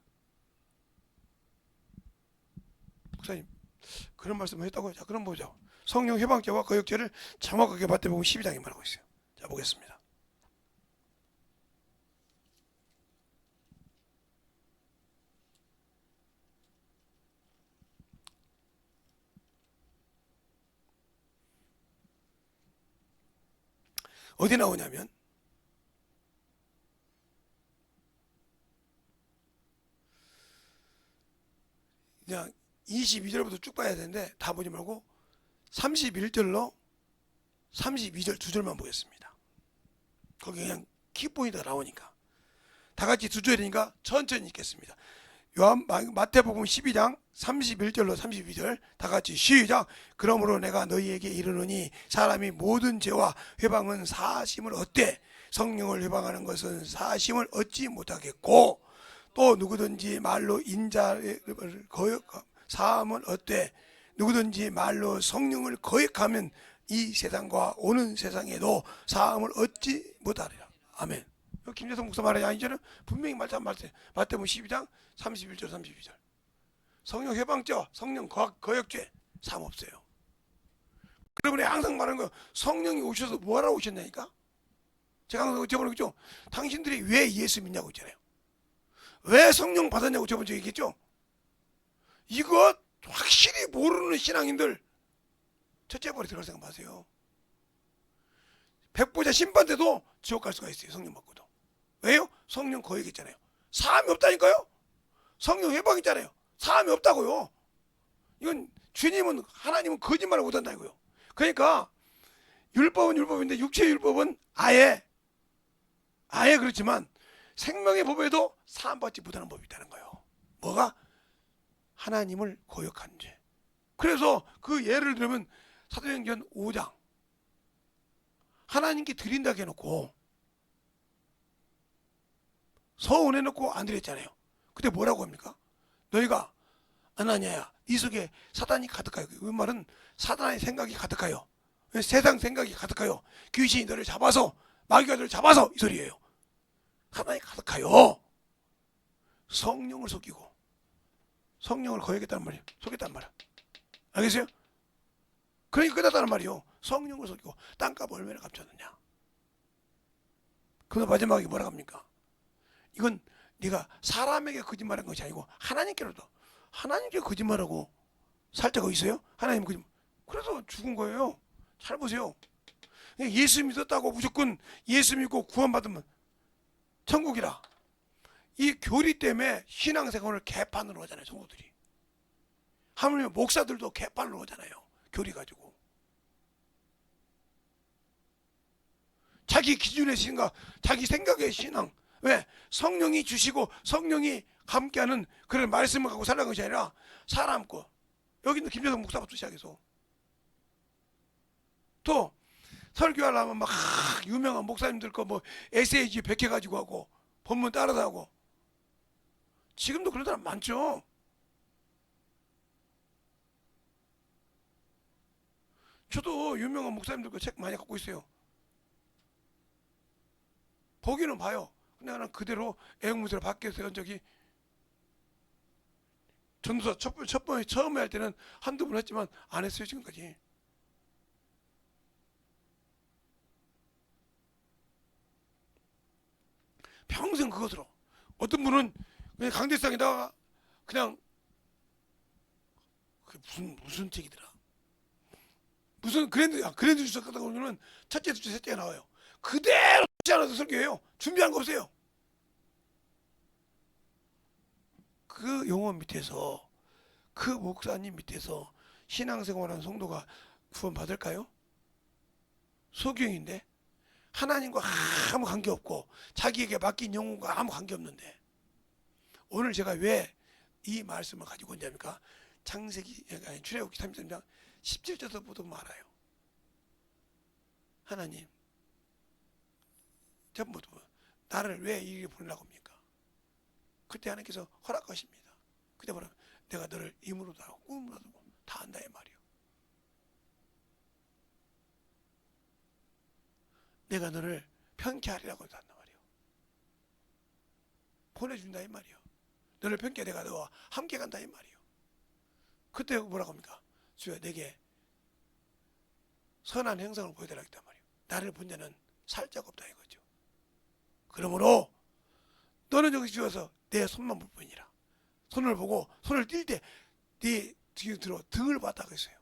목사님 그런 말씀을 했다고요? 자, 그럼 보죠. 성령 해방죄와 거역죄를 정확하게 마태복음 12장이 말하고 있어요. 자, 보겠습니다. 어디 나오냐면 그냥 22절부터 쭉 봐야 되는데 다 보지 말고 31절로 32절 두 절만 보겠습니다. 거기 그냥 키포인트가 나오니까 다 같이 두 절이니까 천천히 읽겠습니다. 마태복음 12장 31절로 32절 다 같이 시작. 그러므로 내가 너희에게 이르노니 사람이 모든 죄와 회방은 사하심을 얻되 성령을 회방하는 것은 사하심을 얻지 못하겠고 또 누구든지 말로 인자를 사함을 얻되 누구든지 말로 성령을 거역하면 이 세상과 오는 세상에도 사함을 얻지 못하리라. 아멘. 김재성 목사 말하지 아니잖아요. 분명히 말씀 마태복음 12장 31절 32절. 성령 해방죄와 성령 거역죄 사함 없어요. 그러므로 항상 말하는 거예요. 성령이 오셔서 뭐하러 오셨냐니까. 제가 항상 저번에 그죠. 당신들이 왜 예수 믿냐고 있잖아요. 왜 성령 받았냐고 저번 주에 얘기했죠. 이거 확실히 모르는 신앙인들 첫째 벌에 들어갈 생각 마세요. 백보자 심판 때도 지옥 갈 수가 있어요. 성령 받고도. 왜요? 성령 거역했잖아요. 사함이 없다니까요. 성령 해방 있잖아요. 사함이 없다고요. 이건 주님은 하나님은 거짓말을 못한다고요. 그러니까 율법은 율법인데 육체의 율법은 아예 그렇지만 생명의 법에도 사함받지 못하는 법이 있다는 거예요. 뭐가? 하나님을 거역한 죄. 그래서 그 예를 들면 사도행전 5장 하나님께 드린다 해놓고 서운해놓고 안 드렸잖아요. 그때 뭐라고 합니까? 너희가 아나니아야 네 속에 사단이 가득하여. 그 말은 사단의 생각이 가득하여 세상 생각이 가득하여 귀신이 너를 잡아서 마귀가 너를 잡아서 이 소리예요. 사단이 가득하여 성령을 속이고 성령을 거역했다는 말이에요. 속였단 말이야. 알겠어요? 그러니까 끝났다는 말이요. 성령을 속이고 땅값 얼마나 갚쳤느냐. 그래서 마지막에 뭐라 합니까? 이건 네가 사람에게 거짓말한 것이 아니고 하나님께 거짓말하고 살자가 있어요? 하나님 그래서 죽은 거예요. 잘 보세요. 예수 믿었다고 무조건 예수 믿고 구원받으면 천국이라. 이 교리 때문에 신앙생활을 개판으로 하잖아요. 성도들이. 하물며 목사들도 개판으로 하잖아요. 교리 가지고. 자기 기준의 신앙, 자기 생각의 신앙. 왜? 성령이 주시고 성령이 함께하는 그런 말씀을 갖고 살아가는 것이 아니라 사람 거. 여기는 김재성 목사부터 시작해서 또 설교하려면 막 유명한 목사님들 거 뭐 에세이지 100개 가지고 하고 본문 따라서 하고. 지금도 그런 사람 많죠. 저도 유명한 목사님들 거 책 많이 갖고 있어요. 보기는 봐요. 근데 나는 그대로 애용문서를 밖에서 한 적이 전도사 첫 번에 처음에 할 때는 한두 번 했지만 안 했어요. 지금까지. 평생 그것으로. 어떤 분은 그냥 강대상에다가 그냥 무슨 책이더라. 무슨 그랜드 주석 갖다 보면은 첫째, 둘째, 셋째가 나와요. 그대로 하지 않아서 설교해요. 준비한 거 없어요. 그 용어 밑에서 그 목사님 밑에서 신앙생활하는 성도가 구원받을까요? 소경인데 하나님과 아무 관계없고 자기에게 맡긴 영혼과 아무 관계없는데 오늘 제가 왜 이 말씀을 가지고 온답니까? 창세기 출애굽기 33장 17절에서 보면 알아요. 하나님 전부 나를 왜 이리로 보내라고 합니까? 그때 하나님께서 허락하십니다. 그때 뭐라 내가 너를 임으로도 하고 꿈으로도 다 안다 이 말이요. 내가 너를 편케하리라고 한단 말이요. 보내준다 이 말이요. 너를 편케 내가 너와 함께 간다 이 말이요. 그때 뭐라고 합니까? 주여 내게 선한 행성을 보여달라 했단 말이요. 나를 본 자는 살 자가 없다 이거죠. 그러므로 너는 여기 주어서 내 손만 볼 뿐이라. 손을 보고 손을 뗄 때 네 뒤에 들어 등을 봤다고 했어요.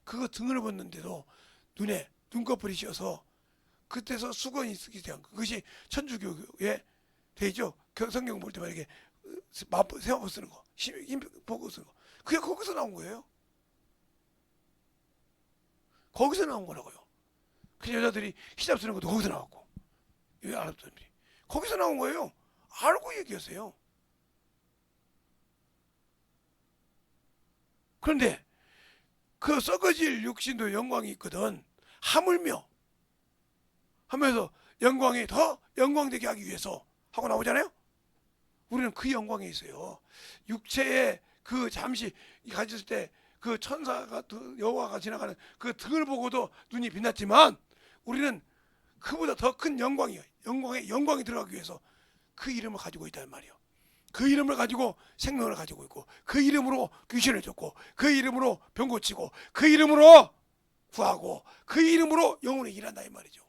그거 등을 봤는데도 눈에 눈꺼풀이 씌어서 그때서 수건이 쓰기 때문에 그것이 천주교에 되죠. 성경 볼 때마다 이렇게 세워 쓰는 거, 힘 보고 쓰는 거. 그게 거기서 나온 거예요. 거기서 나온 거라고요. 그 여자들이 히잡 쓰는 것도 거기서 나왔고, 이 아랍 사람들이 거기서 나온 거예요. 알고 얘기하세요. 그런데 그 썩어질 육신도 영광이 있거든. 하물며 하면서 영광이 더 영광되게 하기 위해서 하고 나오잖아요. 우리는 그 영광에 있어요. 육체의 그 잠시 가졌을 때 그 천사가 여호와가 지나가는 그 등을 보고도 눈이 빛났지만 우리는 그보다 더 큰 영광이에요. 영광이 들어가기 위해서 그 이름을 가지고 있다는 말이에요. 그 이름을 가지고 생명을 가지고 있고 그 이름으로 귀신을 쫓고 그 이름으로 병 고치고 그 이름으로 구하고 그 이름으로 영혼이 일한다 이 말이죠.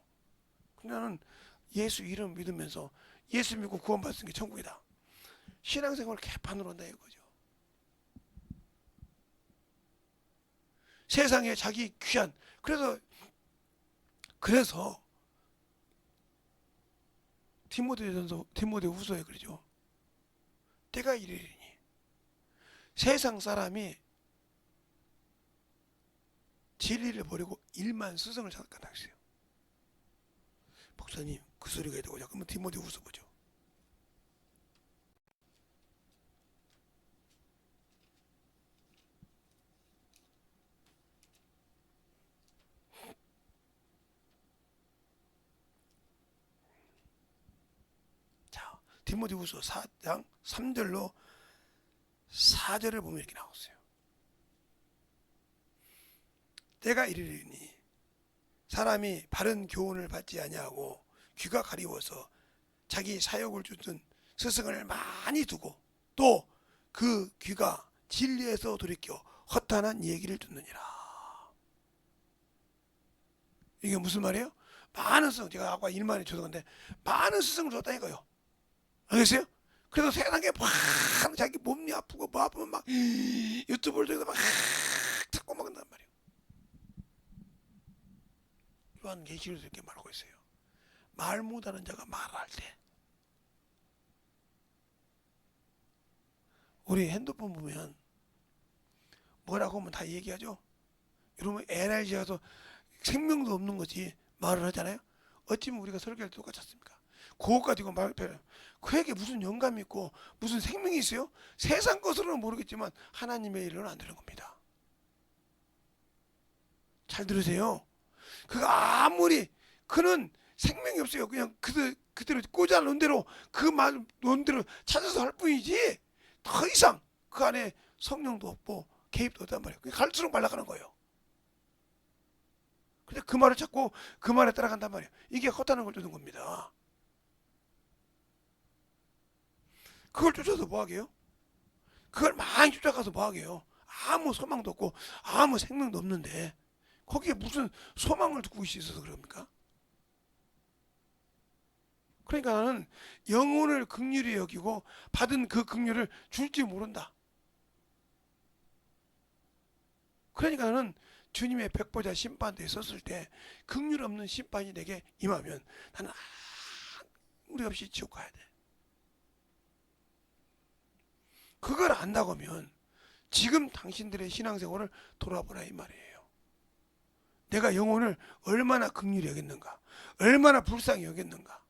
나는 예수 이름 믿으면서 예수 믿고 구원받은 게 천국이다. 신앙생활을 개판으로 한다 이거죠. 세상에 자기 귀한 그래서 디모데후서에 그러죠. 때가 이르리니 세상 사람이 진리를 버리고 일만 스승을 찾았다 했어요. 목사님 그 소리가 되고 잠깐만 디모데후서 보죠. 자, 디모데후서 4장 3절로 4절을 보면 이렇게 나왔어요. 때가 이르리니 사람이 바른 교훈을 받지 아니하고 귀가 가리워서 자기 사욕을 쫓는 스승을 많이 두고 또 그 귀가 진리에서 돌이켜 허탄한 얘기를 듣느니라. 이게 무슨 말이에요? 많은 스승, 제가 아까 일만에 죄송한데 많은 스승을 줬다니까요. 알겠어요? 그래서 세상에 막 자기 몸이 아프고 뭐 아프면 막 유튜브를 통해서 막 자꾸 먹는단 말이에요. 요한계시록에서 이렇게 말하고 있어요. 말 못하는 자가 말할 때, 우리 핸드폰 보면 뭐라고 하면 다 얘기하죠. 이러면 NRG에서 생명도 없는 거지 말을 하잖아요. 어찌면 우리가 설교할 때 똑같지 않습니까? 그거 가지고 그에게 무슨 영감이 있고 무슨 생명이 있어요? 세상 것으로는 모르겠지만 하나님의 일로는 안 되는 겁니다. 잘 들으세요. 그가 아무리 그는 생명이 없어요. 그냥 그대로 꽂아 놓은 대로 그 말 놓은 대로 찾아서 할 뿐이지 더 이상 그 안에 성령도 없고 개입도 없단 말이에요. 갈수록 말라가는 거예요. 근데 그 말을 찾고 그 말에 따라간단 말이에요. 이게 헛다는 걸 주는 겁니다. 그걸 쫓아서 뭐 하게요? 그걸 많이 쫓아가서 뭐 하게요? 아무 소망도 없고 아무 생명도 없는데 거기에 무슨 소망을 두고 있어서 그럽니까? 그러니까 나는 영혼을 긍휼히 여기고 받은 그 긍휼을 줄지 모른다. 그러니까 나는 주님의 백보자 심판대에 섰을 때 긍휼 없는 심판이 내게 임하면 나는 아무리 없이 지옥 가야 돼. 그걸 안다고 하면 지금 당신들의 신앙생활을 돌아보라 이 말이에요. 내가 영혼을 얼마나 긍휼히 여겼는가, 얼마나 불쌍히 여겼는가.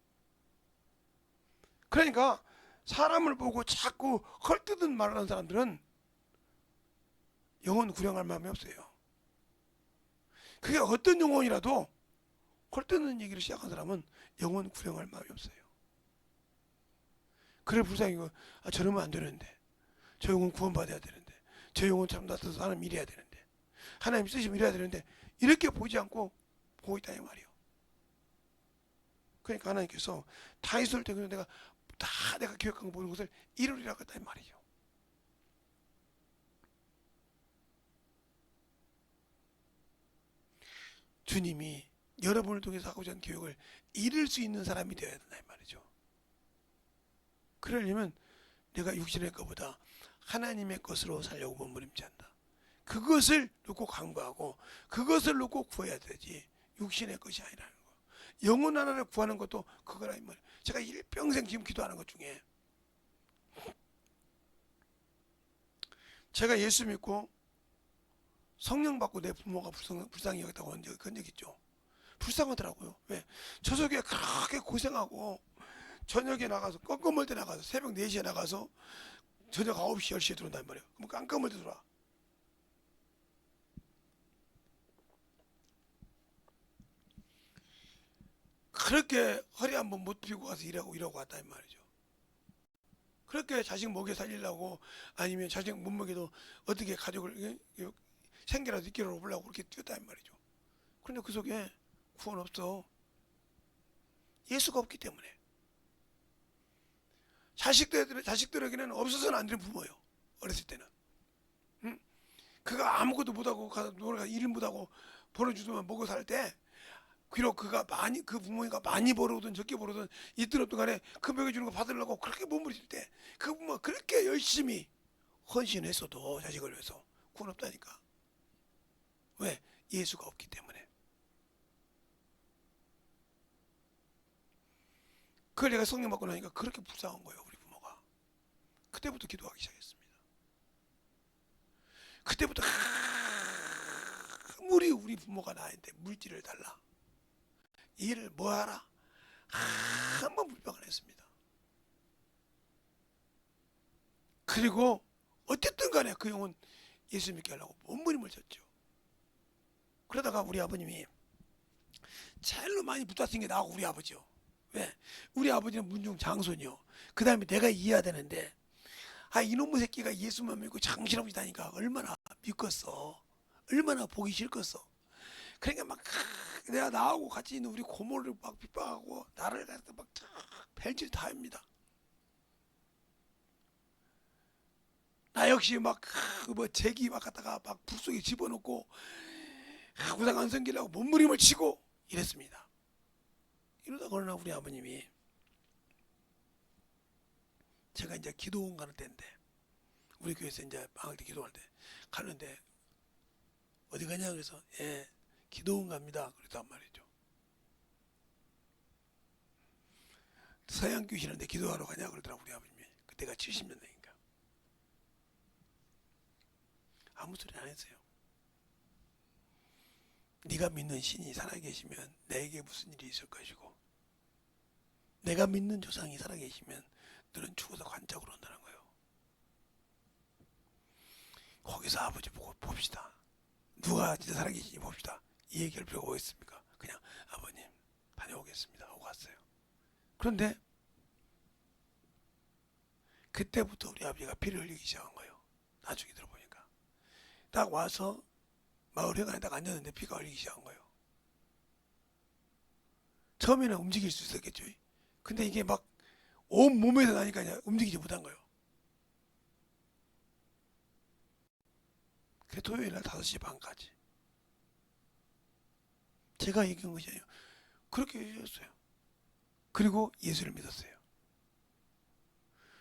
그러니까 사람을 보고 자꾸 헐뜯은 말을 하는 사람들은 영혼 구령할 마음이 없어요. 그게 어떤 영혼이라도 헐뜯는 얘기를 시작한 사람은 영혼 구령할 마음이 없어요. 그래 불쌍히 저러면 안 되는데, 저 영혼 구원받아야 되는데, 저 영혼 참 낫아서 하나님 일해야 되는데, 하나님 쓰시면 일해야 되는데, 이렇게 보지 않고 보고 있다 이 말이에요. 그러니까 하나님께서 다 있을 때 그냥 내가 계획한 모든 것을 이루리라고 했다 이 말이죠. 주님이 여러분을 통해서 하고자 하는 계획을 이룰 수 있는 사람이 되어야 된다 이 말이죠. 그러려면 내가 육신의 것보다 하나님의 것으로 살려고 몸부림치한다. 그것을 놓고 강구하고 그것을 놓고 구해야 되지 육신의 것이 아니라는 거. 영혼 하나를 구하는 것도 그거라 이 말이에요. 제가 일평생 지금 기도하는 것 중에 제가 예수 믿고 성령 받고 내 부모가 불쌍히 여겼다고 그런 적 있죠. 불쌍하더라고요. 왜? 저 속에 그렇게 고생하고 저녁에 나가서 껌껌할 때 나가서 새벽 4시에 나가서 저녁 9시 10시에 들어온단 말이에요. 그럼 깜깜할 때 들어와. 그렇게 허리 한번 못 펴고 가서 일하고 왔다 이 말이죠. 그렇게 자식 먹여 살리려고 아니면 자식 못 먹여도 어떻게 가족을 생계라도 있기를 보려고 그렇게 뛰었다 이 말이죠. 그런데 그 속에 구원 없어. 예수가 없기 때문에. 자식들에게는 없어서는 안 되는 부모예요. 어렸을 때는. 응? 그가 아무것도 못하고 가서 놀아가 일을 못하고 벌어주더만 먹고 살 때 비록 그 부모가 많이 벌어오든 적게 벌어오든 이틀 없던 간에 그 먹여주는 거 받으려고 그렇게 몸부림칠 때 그 부모가 그렇게 열심히 헌신했어도 자식을 위해서 구원 없다니까. 왜? 예수가 없기 때문에. 그걸 내가 성령 받고 나니까 그렇게 불쌍한 거예요 우리 부모가. 그때부터 기도하기 시작했습니다. 그때부터 아무리 우리 부모가 나한테 물질을 달라 일을 뭐하라 한번 불평을 했습니다. 그리고 어쨌든 간에 그 영혼 예수 믿게 하려고 몸부림을 쳤죠. 그러다가 우리 아버님이 제일로 많이 붙었던 게 나하고 우리 아버지요. 왜? 우리 아버지는 문중 장손이요. 그 다음에 내가 이해해야 되는데 이놈의 새끼가 예수만 믿고 정신없이 다니까 얼마나 믿겠어. 얼마나 보기 싫겠어. 그러니까 막 내가 나하고 같이 있는 우리 고모를 막 핍박하고 나를 갖다 막 벨질 다 합니다. 나 역시 막 제기 막 갖다가 막 불 속에 집어넣고 우상 안 섬기려고 몸부림을 치고 이랬습니다. 이러다가 어느 날 우리 아버님이 제가 이제 기도원 가는 때인데 우리 교회에서 이제 방학 때 기도할 때 가는데 어디 가냐 그래서 예 기도원 갑니다 그랬단 말이죠. 서양 교실인데 기도하러 가냐 그러더라고 우리 아버님이. 그때가 70년대니까 아무 소리 안 했어요. 네가 믿는 신이 살아계시면 내게 무슨 일이 있을 것이고 내가 믿는 조상이 살아계시면 너는 죽어서 관짝으로 온다는 거예요. 거기서 아버지 보고 봅시다. 누가 진짜 살아계시니 봅시다. 이 얘기할 필요가 뭐 있습니까? 그냥 아버님 다녀오겠습니다 하고 갔어요. 그런데 그때부터 우리 아버지가 피를 흘리기 시작한 거예요. 나중에 들어보니까 딱 와서 마을 회관에 딱 앉았는데 피가 흘리기 시작한 거예요. 처음에는 움직일 수 있었겠죠. 근데 이게 막 온 몸에서 나니까 움직이지 못한 거예요. 그래 토요일날 5시 반까지 제가 얘기한 것이 아니에요. 그렇게 해주셨어요. 그리고 예수를 믿었어요.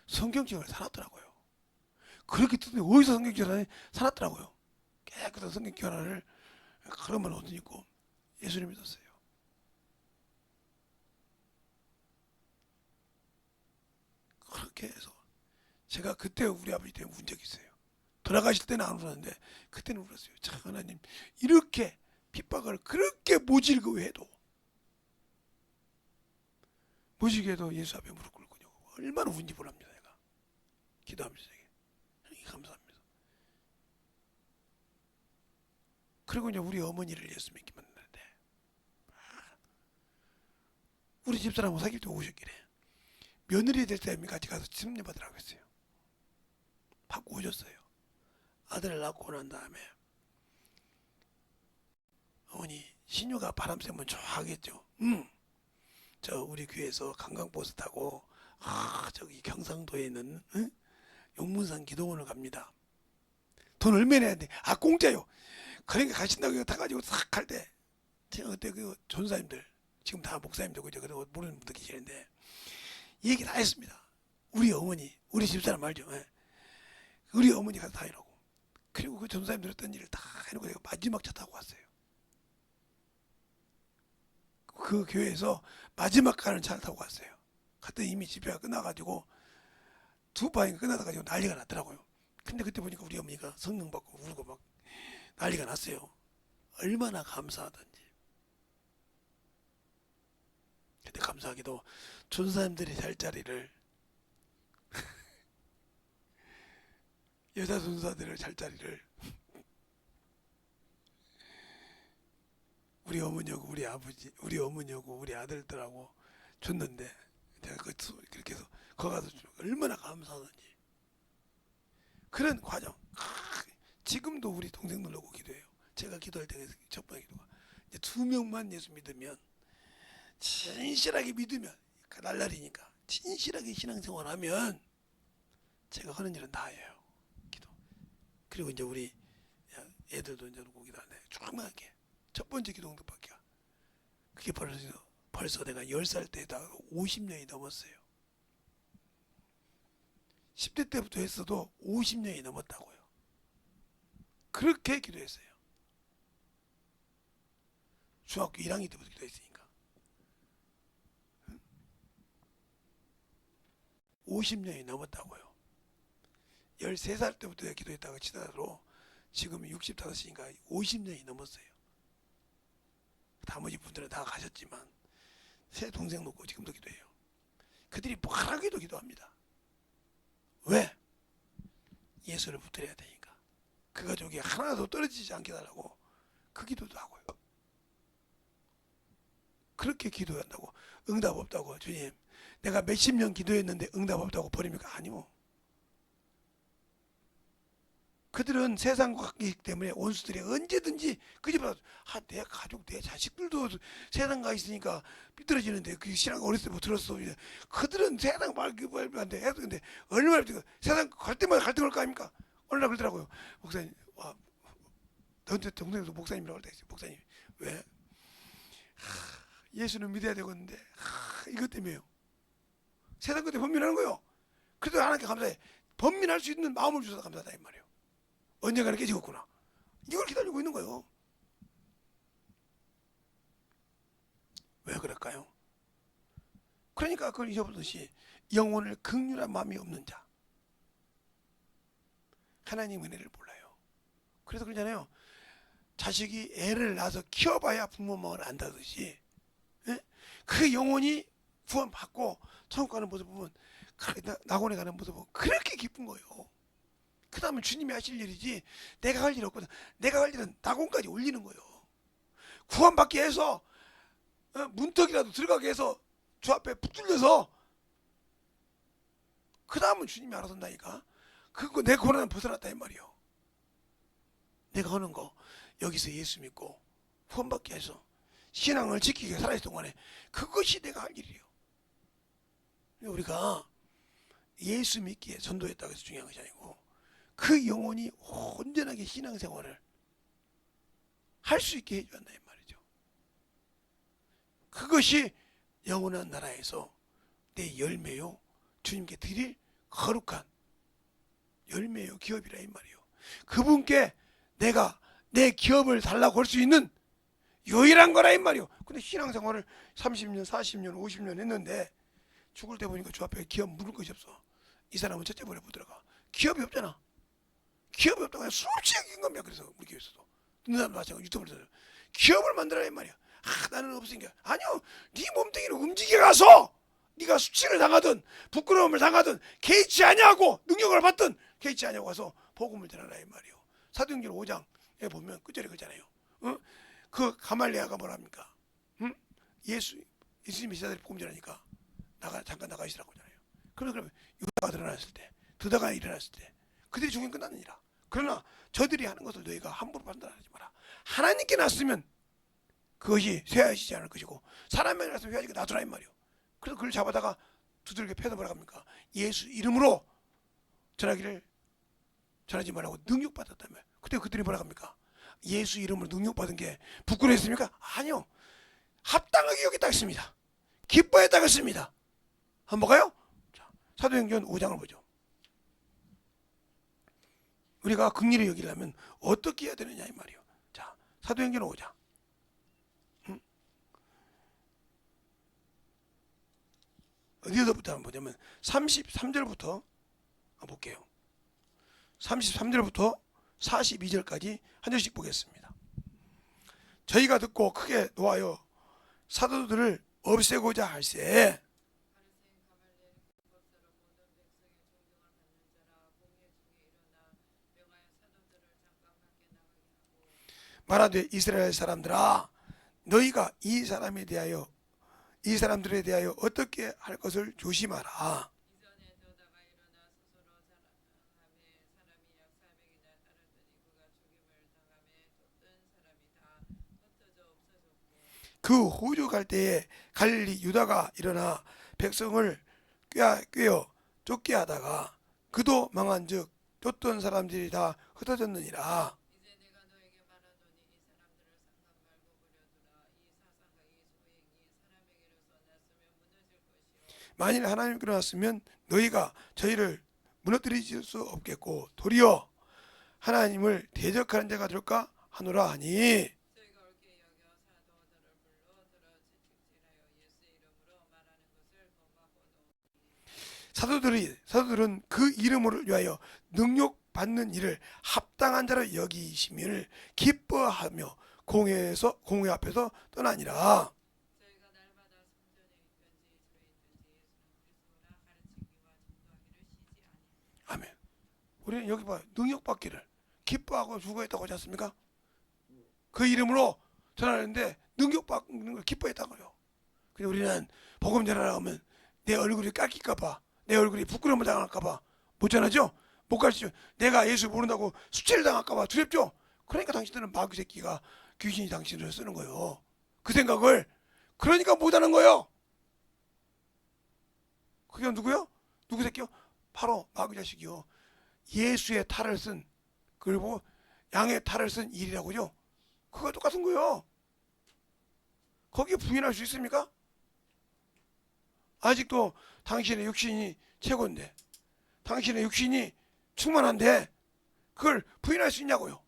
성경책을 사놨더라고요. 그렇게 듣는데 어디서 성경책을 사놨더라고요. 깨끗한 성경책 하나를 그런만 옷 입고 예수를 믿었어요. 그렇게 해서 제가 그때 우리 아버지 때문에 운 적이 있어요. 돌아가실 때는 안 울었는데 그때는 울었어요. 참 하나님 이렇게 핍박을 그렇게 모질고 해도 예수 앞에 무릎 꿇고 얼마나 운지 모릅니다. 내가 기도하면서 되게 감사합니다. 그리고 이제 우리 어머니를 예수 믿게 만났는데 우리 집사람하고 사귈 때 오셨길래 며느리 될 때 같이 가서 침례 받으라고 했어요. 받고 오셨어요. 아들을 낳고 난 다음에 어머니 신유가 바람 쐬면 좋아하겠죠. 저 우리 교회에서 관광버스 타고 저기 경상도에 있는 용문산 기도원을 갑니다. 돈 얼마 내야 돼? 공짜요. 그러니까 가신다고 타가지고 싹 갈 때 제가 그때 그 전사님들 지금 다 목사님들 그죠? 그리고 모르는 분들 계시는데 얘기 다 했습니다. 우리 어머니 우리 집사람 알죠? 우리 어머니가 다 이러고 그리고 그 전사님들 했던 일을 다 해놓고 내가 마지막 차 타고 왔어요. 그 교회에서 마지막 가는 차를 타고 갔어요. 그때 이미 집회가 끝나가지고 2파인가 끝나가지고 난리가 났더라고요. 근데 그때 보니까 우리 어머니가 성령 받고 울고 막 난리가 났어요. 얼마나 감사하던지. 근데 감사하게도 전사님들이 잘 자리를 여자 전사들을 잘 자리를 우리 어머니하고 우리 아버지, 우리 어머니하고 우리 아들들하고 줬는데 제가 그렇게 해서 거기 가서 얼마나 감사하던지. 그런 과정. 지금도 우리 동생들 오고 기도해요. 제가 기도할 때 첫 번째 기도가 이제 2명만 예수 믿으면 진실하게 믿으면 날라리니까 진실하게 신앙생활하면 제가 하는 일은 다 해요. 기도. 그리고 이제 우리 애들도 이제 오고 기도하는데 조그맣게 첫 번째 기도응답밖에 그게 벌써 내가 10살 때다 50년이 넘었어요. 10대 때부터 했어도 50년이 넘었다고요. 그렇게 기도했어요. 중학교 1학년 때부터 기도했으니까 50년이 넘었다고요. 13살 때부터 기도했다가 치더라도 지금 65이니까 50년이 넘었어요. 나머지 분들은 다 가셨지만 새 동생 놓고 지금도 기도해요. 그들이 바라기도 기도합니다. 왜? 예수를 붙들어야 되니까. 그 가족이 하나도 떨어지지 않게 달라고 그 기도도 하고요. 그렇게 기도한다고 응답 없다고 주님 내가 몇십 년 기도했는데 응답 없다고 버립니까? 아니요. 그들은 세상과 같기 때문에 원수들이 언제든지 그 집에 내 가족 내 자식들도 세상 가 있으니까 삐뚤어지는데 그 신앙 어렸을 때부터 들었어. 그들은 세상 말한데 근데 얼마나 세상 갈 때마다 갈등할 거 아닙니까? 어느 날 그러더라고요. 목사님 와 너한테 동생도 목사님이라고 할 때 있어요. 목사님 왜? 예수는 믿어야 되겠는데 이것 때문에요. 세상 끝에 번민하는 거요. 그래도 하나님께 감사해. 번민할 수 있는 마음을 주셔서 감사하다 이 말이에요. 언젠가는 깨지겠구나. 이걸 기다리고 있는 거예요. 왜 그럴까요? 그러니까 그걸 잊어버리듯이 영혼을 긍휼한 마음이 없는 자, 하나님 은혜를 몰라요. 그래서 그러잖아요. 자식이 애를 낳아서 키워봐야 부모 마음을 안다듯이, 예? 그 영혼이 구원받고 천국 가는 모습 보면, 낙원에 가는 모습 보면 그렇게 기쁜 거예요. 그 다음에 주님이 하실 일이지 내가 할 일 없거든. 내가 할 일은 낙원까지 올리는 거예요. 구원받게 해서 문턱이라도 들어가게 해서 주 앞에 붙들려서 그 다음은 주님이 알아서 한다니까. 그거 내 고난은 벗어났다 이 말이요. 내가 하는 거 여기서 예수 믿고 구원받게 해서 신앙을 지키게 살아있을 동안에 그것이 내가 할 일이에요. 우리가 예수 믿기에 전도했다고 해서 중요한 것이 아니고 그 영혼이 온전하게 신앙생활을 할 수 있게 해줘야 한다 이 말이죠. 그것이 영원한 나라에서 내 열매요, 주님께 드릴 거룩한 열매요 기업이라 이 말이요. 그분께 내가 내 기업을 달라고 할 수 있는 유일한 거라 이 말이요. 근데 신앙생활을 30년 40년 50년 했는데 죽을 때 보니까 주 앞에 기업 물을 것이 없어. 이 사람은 첫째 번에 보더라가 기업이 없잖아. 기업이 없다고 그냥 솔직히 겁니다. 그래서 우리 교회에서도 누나도 마찬가지로 유튜브를 기업을 만들어라 이 말이야. 나는 없으니까. 아니요, 네 몸뚱이를 움직여가서 네가 수치를 당하든 부끄러움을 당하든 개의치 아니하고 능력을 받든 개의치 아니하고 가서 복음을 전하라 이 말이요. 사도행전 5장에 보면 끝절에 그러잖아요. 그 가말리아가 뭐랍니까? 예수님이 제자들이 복음 전하니까 잠깐 나가 있으라고 하잖아요. 그러면 유다가 드러났을 때, 드다가 일어났을 때 그들이 죽으면 끝났느니라. 그러나 저들이 하는 것을 너희가 함부로 판단하지 마라. 하나님께 났으면 그것이 쇠하시지 않을 것이고 사람에게 났으면 쇠하지가 놔두라 이 말이요. 그래서 그를 잡아다가 두들겨 패서 뭐라 합니까? 예수 이름으로 전하지 말라고 능력받았다며. 그때 그들이 뭐라 합니까? 예수 이름으로 능력받은 게 부끄러웠습니까? 아니요, 합당하게 여겼다 했습니다. 기뻐했다 했습니다. 한번 볼까요? 자, 사도행전 5장을 보죠. 우리가 긍휼히 여기려면 어떻게 해야 되느냐 이 말이요. 자, 사도행전 5장 어디서부터 한번 보자면 33절부터 볼게요. 33절부터 42절까지 한 절씩 보겠습니다. 저희가 듣고 크게 노하여 사도들을 없애고자 할세 말하되 이스라엘 사람들아 너희가 이 사람들에 대하여 어떻게 할 것을 조심하라. 그 호주 갈 때에 갈릴리 유다가 일어나 백성을 꾀어 쫓게 하다가 그도 망한즉 쫓던 사람들이 다 흩어졌느니라. 만일 하나님께로 왔으면 너희가 저희를 무너뜨릴 수 없겠고 도리어 하나님을 대적하는 자가 될까 하노라 하니 사도들은 그 이름을 위하여 능력 받는 일을 합당한 자로 여기심을 기뻐하며 공회 앞에서 떠나니라. 아멘. 우리는 여기 봐요. 능력 받기를 기뻐하고 수고했다고 하지 않습니까? 그 이름으로 전하는데 능력 받는 걸 기뻐했다고요. 근데 우리는 복음 전하라 하면 내 얼굴이 깎일까봐, 내 얼굴이 부끄러움을 당할까봐 못 전하죠? 못 가르치죠. 내가 예수 모른다고 수치를 당할까봐 두렵죠? 그러니까 당신들은 마귀 새끼가 귀신이 당신을 쓰는 거예요. 그 생각을. 그러니까 못하는 거예요. 그게 누구요? 누구 새끼요? 바로 마귀 자식이요. 예수의 탈을 쓴, 그리고 양의 탈을 쓴 일이라고요. 그거 똑같은 거예요. 거기에 부인할 수 있습니까? 아직도 당신의 육신이 최고인데, 당신의 육신이 충만한데 그걸 부인할 수 있냐고요.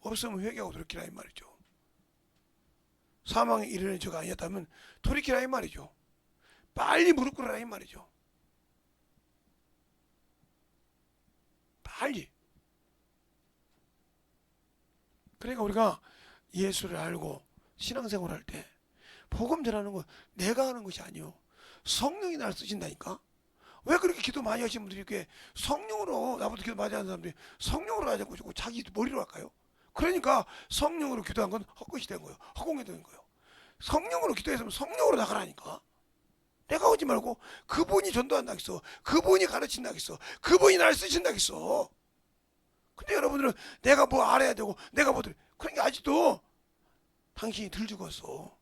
없으면 회개하고 돌이키라 이 말이죠. 사망에 이르는 죄가 아니었다면 돌이키라 이 말이죠. 빨리 무릎 꿇으라 이 말이죠. 빨리. 그러니까 우리가 예수를 알고 신앙생활 할 때 복음 전하는 건 내가 하는 것이 아니요, 성령이 나를 쓰신다니까. 왜 그렇게 기도 많이 하시는 분들이 이렇게 성령으로, 나보다 기도 많이 하는 사람들이 성령으로 하자고 자기 머리로 할까요? 그러니까 성령으로 기도한 건 헛것이 된 거예요. 허공이 된 거예요. 성령으로 기도했으면 성령으로 나가라니까. 내가 오지 말고 그분이 전도한다겠어, 그분이 가르친다겠어, 그분이 나를 쓰신다겠어. 근데 여러분들은 내가 뭐 알아야 되고 내가 뭐 그러니까 아직도 당신이 덜 죽었어.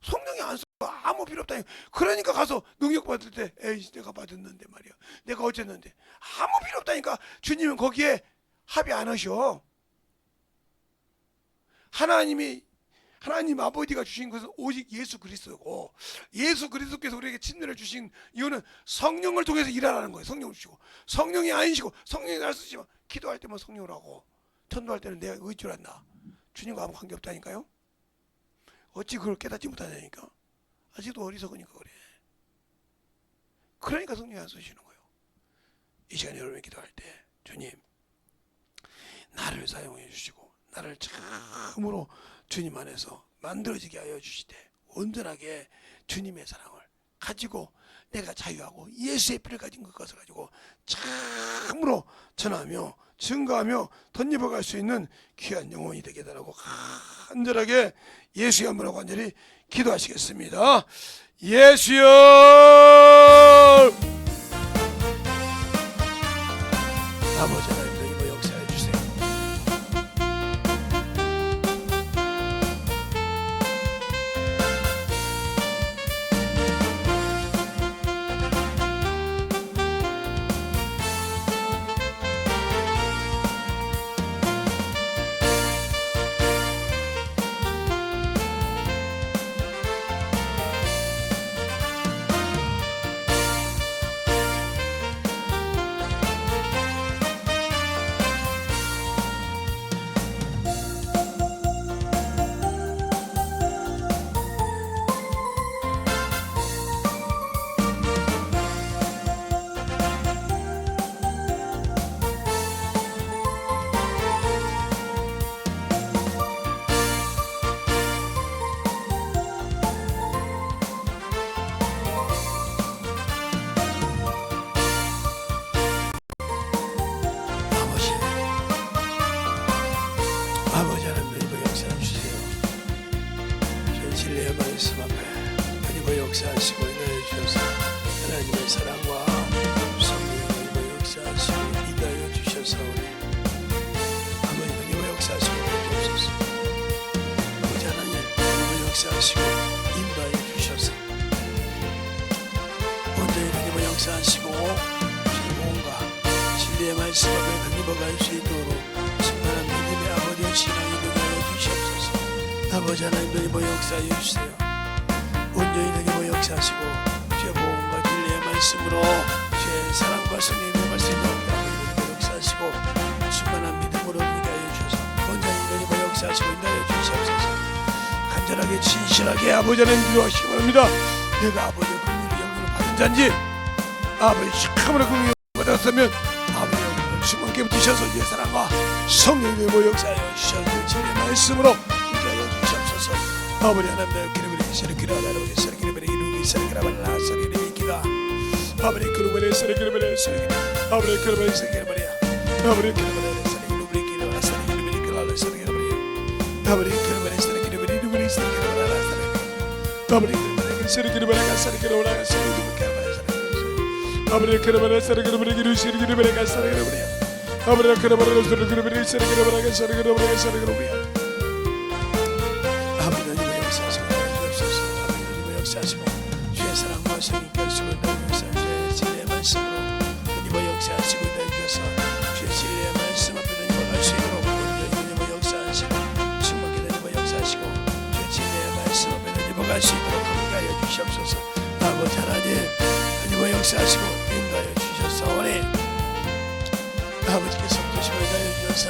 성령이 안 써. 아무 필요 없다. 그러니까 가서 능력 받을 때 에이 내가 받았는데 말이야, 내가 어쨌는데, 아무 필요 없다니까. 주님은 거기에 합의 안 하셔. 하나님 아버지가 주신 것은 오직 예수 그리스도고, 예수 그리스도께서 우리에게 친애를 주신 이유는 성령을 통해서 일하라는 거예요. 성령을 주시고, 성령이 아니시고 성령이 날 쓰시면 기도할 때만 성령을 하고 전도할 때는 내가 의줄 안다. 주님과 아무 관계 없다니까요. 어찌 그걸 깨닫지 못하냐니까. 아직도 어리석으니까 그래. 그러니까 성령이 안 쓰시는 거예요. 이 시간에 여러분이 기도할 때 주님 나를 사용해 주시고 나를 참으로 주님 안에서 만들어지게 하여 주시되 온전하게 주님의 사랑을 가지고 내가 자유하고 예수의 피를 가진 것을 가지고 참으로 전하며 증거하며 덧입어갈 수 있는 귀한 영혼이 되게 달라고 간절하게 예수의 한번하고 간절히 기도하시겠습니다. 예수여, 아버지 하나님 이번 역사해 주세요. 아버지 하나님 이번 역사해 주세요. 저희 진리의 말씀 앞에 이번 역사하시고 인도해 주셔서 하나님의 사랑과 성령의 이번 역사하시고 인도하여 주셔서 아버지 이번 역사하시고 인도해 주셔서 아버지 하나님 이번 역사하시고 인도하여 주셔서 온전히 이번 역사하시고 온과 진리의 말씀 앞에 덧입어갈 수 있도록 충만한 믿음의 아버지의 신앙이 되게 하여 주시옵소서. 아버지 하나님도 이번 역사해 주세요. 온전히 이번 역사하시고 주의 보험과 진리의 말씀으로 주의 사랑과 성령의 말씀으로 이번 역사하시고 충만한 믿음으로 되게 하여 주셔서 온전히 이번 역사하시고 인도하여 주시옵소서. 간절하게 진실하게 아버지 하나님 기도하시기 바랍니다. 내가 아버지의 긍휼을 영광을 받은 자인지 아버지 시커먼 긍휼을 받았으면 아버지 충만케 붙이셔서 주의 사랑과 성령의 역사하여 주셔서 진리의 말씀으로 인도하여 주시옵소서. 아버지 하나님 나의 기름을 기사를 기도하라 아버지 기름을 이루기 기사를 기도하라 소리를 기다 아버지 기름을 기사를 기름을 기사를 아버지 기름을 기사를 기도하라 아버지 기름을 기사를 기름을 기도하라 소리를 기도하라 소리를 기도하라 아버지 기름을 기사를 기름을 이루기 기사를 기도하라 아버지 기름을 기사를 기도하라 소리를 기도하라 소리를 기도하라 아버지 그러므로 사랑으로 이루시는 기름을 가사를 그러므로 아버지 그러므로 그러므로 사랑으로 가사를 그러므로 사랑으로 아버지 하나님의 역사하시고 주옵소서. 아버지 하나님의 역사하시고 주의 사랑과 성령 결실을 주의 진리의 말씀으로 하나님의 역사하시고 주셔서 주의 진리의 말씀 앞에 넘어갈 수 있도록 하나님의 역사하시고 충만히 하나님의 역사하시고 주의 진리의 말씀 앞에 넘어갈 수 있도록 함께하여 주시옵소서. 아버지 하나님 하나님의 역사하시고 인도하여 주셔서 오늘 아버지께서 도심을 인도하여 주셔서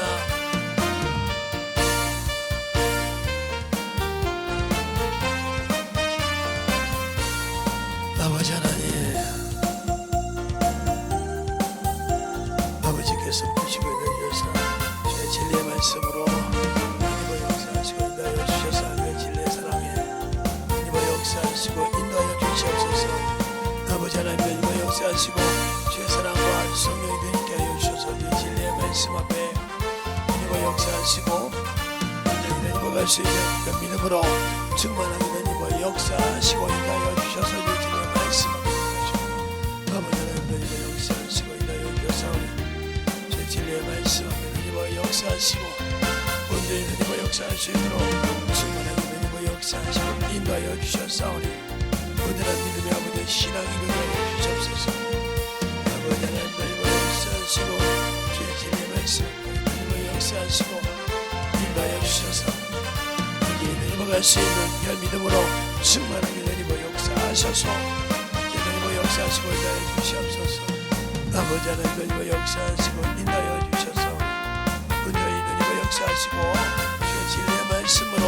역사하시고 주의 사랑과 성령이 되게 하여 주셔서 주의 진리의 말씀 앞에 하나님과 역사하시고 완전히 넘어갈 수 있는 그 믿음으로 충만하게 하나님과 역사하시고 인하여 주셔서 주의 진리의 말씀 앞에 하나님과 역사하시고 인하여 주셔서 주의 진리의 말씀 앞에 하나님과 역사하시고 온전히 하나님과 역사할 수 있도록 충만하게 하나님과 역사하시고 인도하여 주셨사오니 온전한 믿음의 아버지 신앙이 되게 하여 주옵소서. 아버지 하나님과 역사하시고 주의 진리의 말씀 하나님과 역사하시고 인도하여 주셔서 여기 넘어갈 수 있는 별 믿음으로 충만하게 하나님과 역사하셔서 하나님과 역사하시고 인도하여 주시옵소서. 아버지 하나님과 역사하시고 인도하여 주셔서 온전히 하나님과 역사하시고 주의 진리의 말씀으로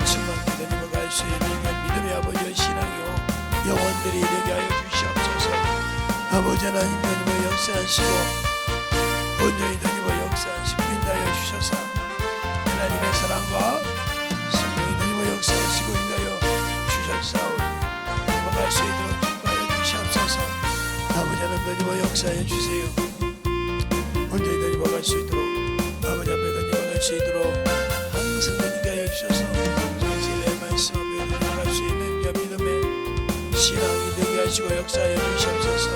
충만하게 하나님과 갈 수 있는 믿음의 아버지의 신앙이요 영혼들이 되게 하여 주시옵소서. 아버지 하나님 하나님과 역사하시고 온전히 하나님과 역사하시고 인도하여 주셔서 하나님의 사랑과 성령이 하나님과 역사하시고 인도하여 주셨사오니 하나님과 갈 수 있도록 축복하여 주시옵소서. 아버지 하나님 하나님과 역사해 주세요. 온전히 하나님과 갈 수 있도록 아버지 앞에 하나님과 갈 수 있도록 항상 하나님께 하여 주셔서 주의 진리의 말씀 앞에 하나님과 갈 수 있는 그 믿음의 신앙이 되게 하시고 역사하여 주시옵소서.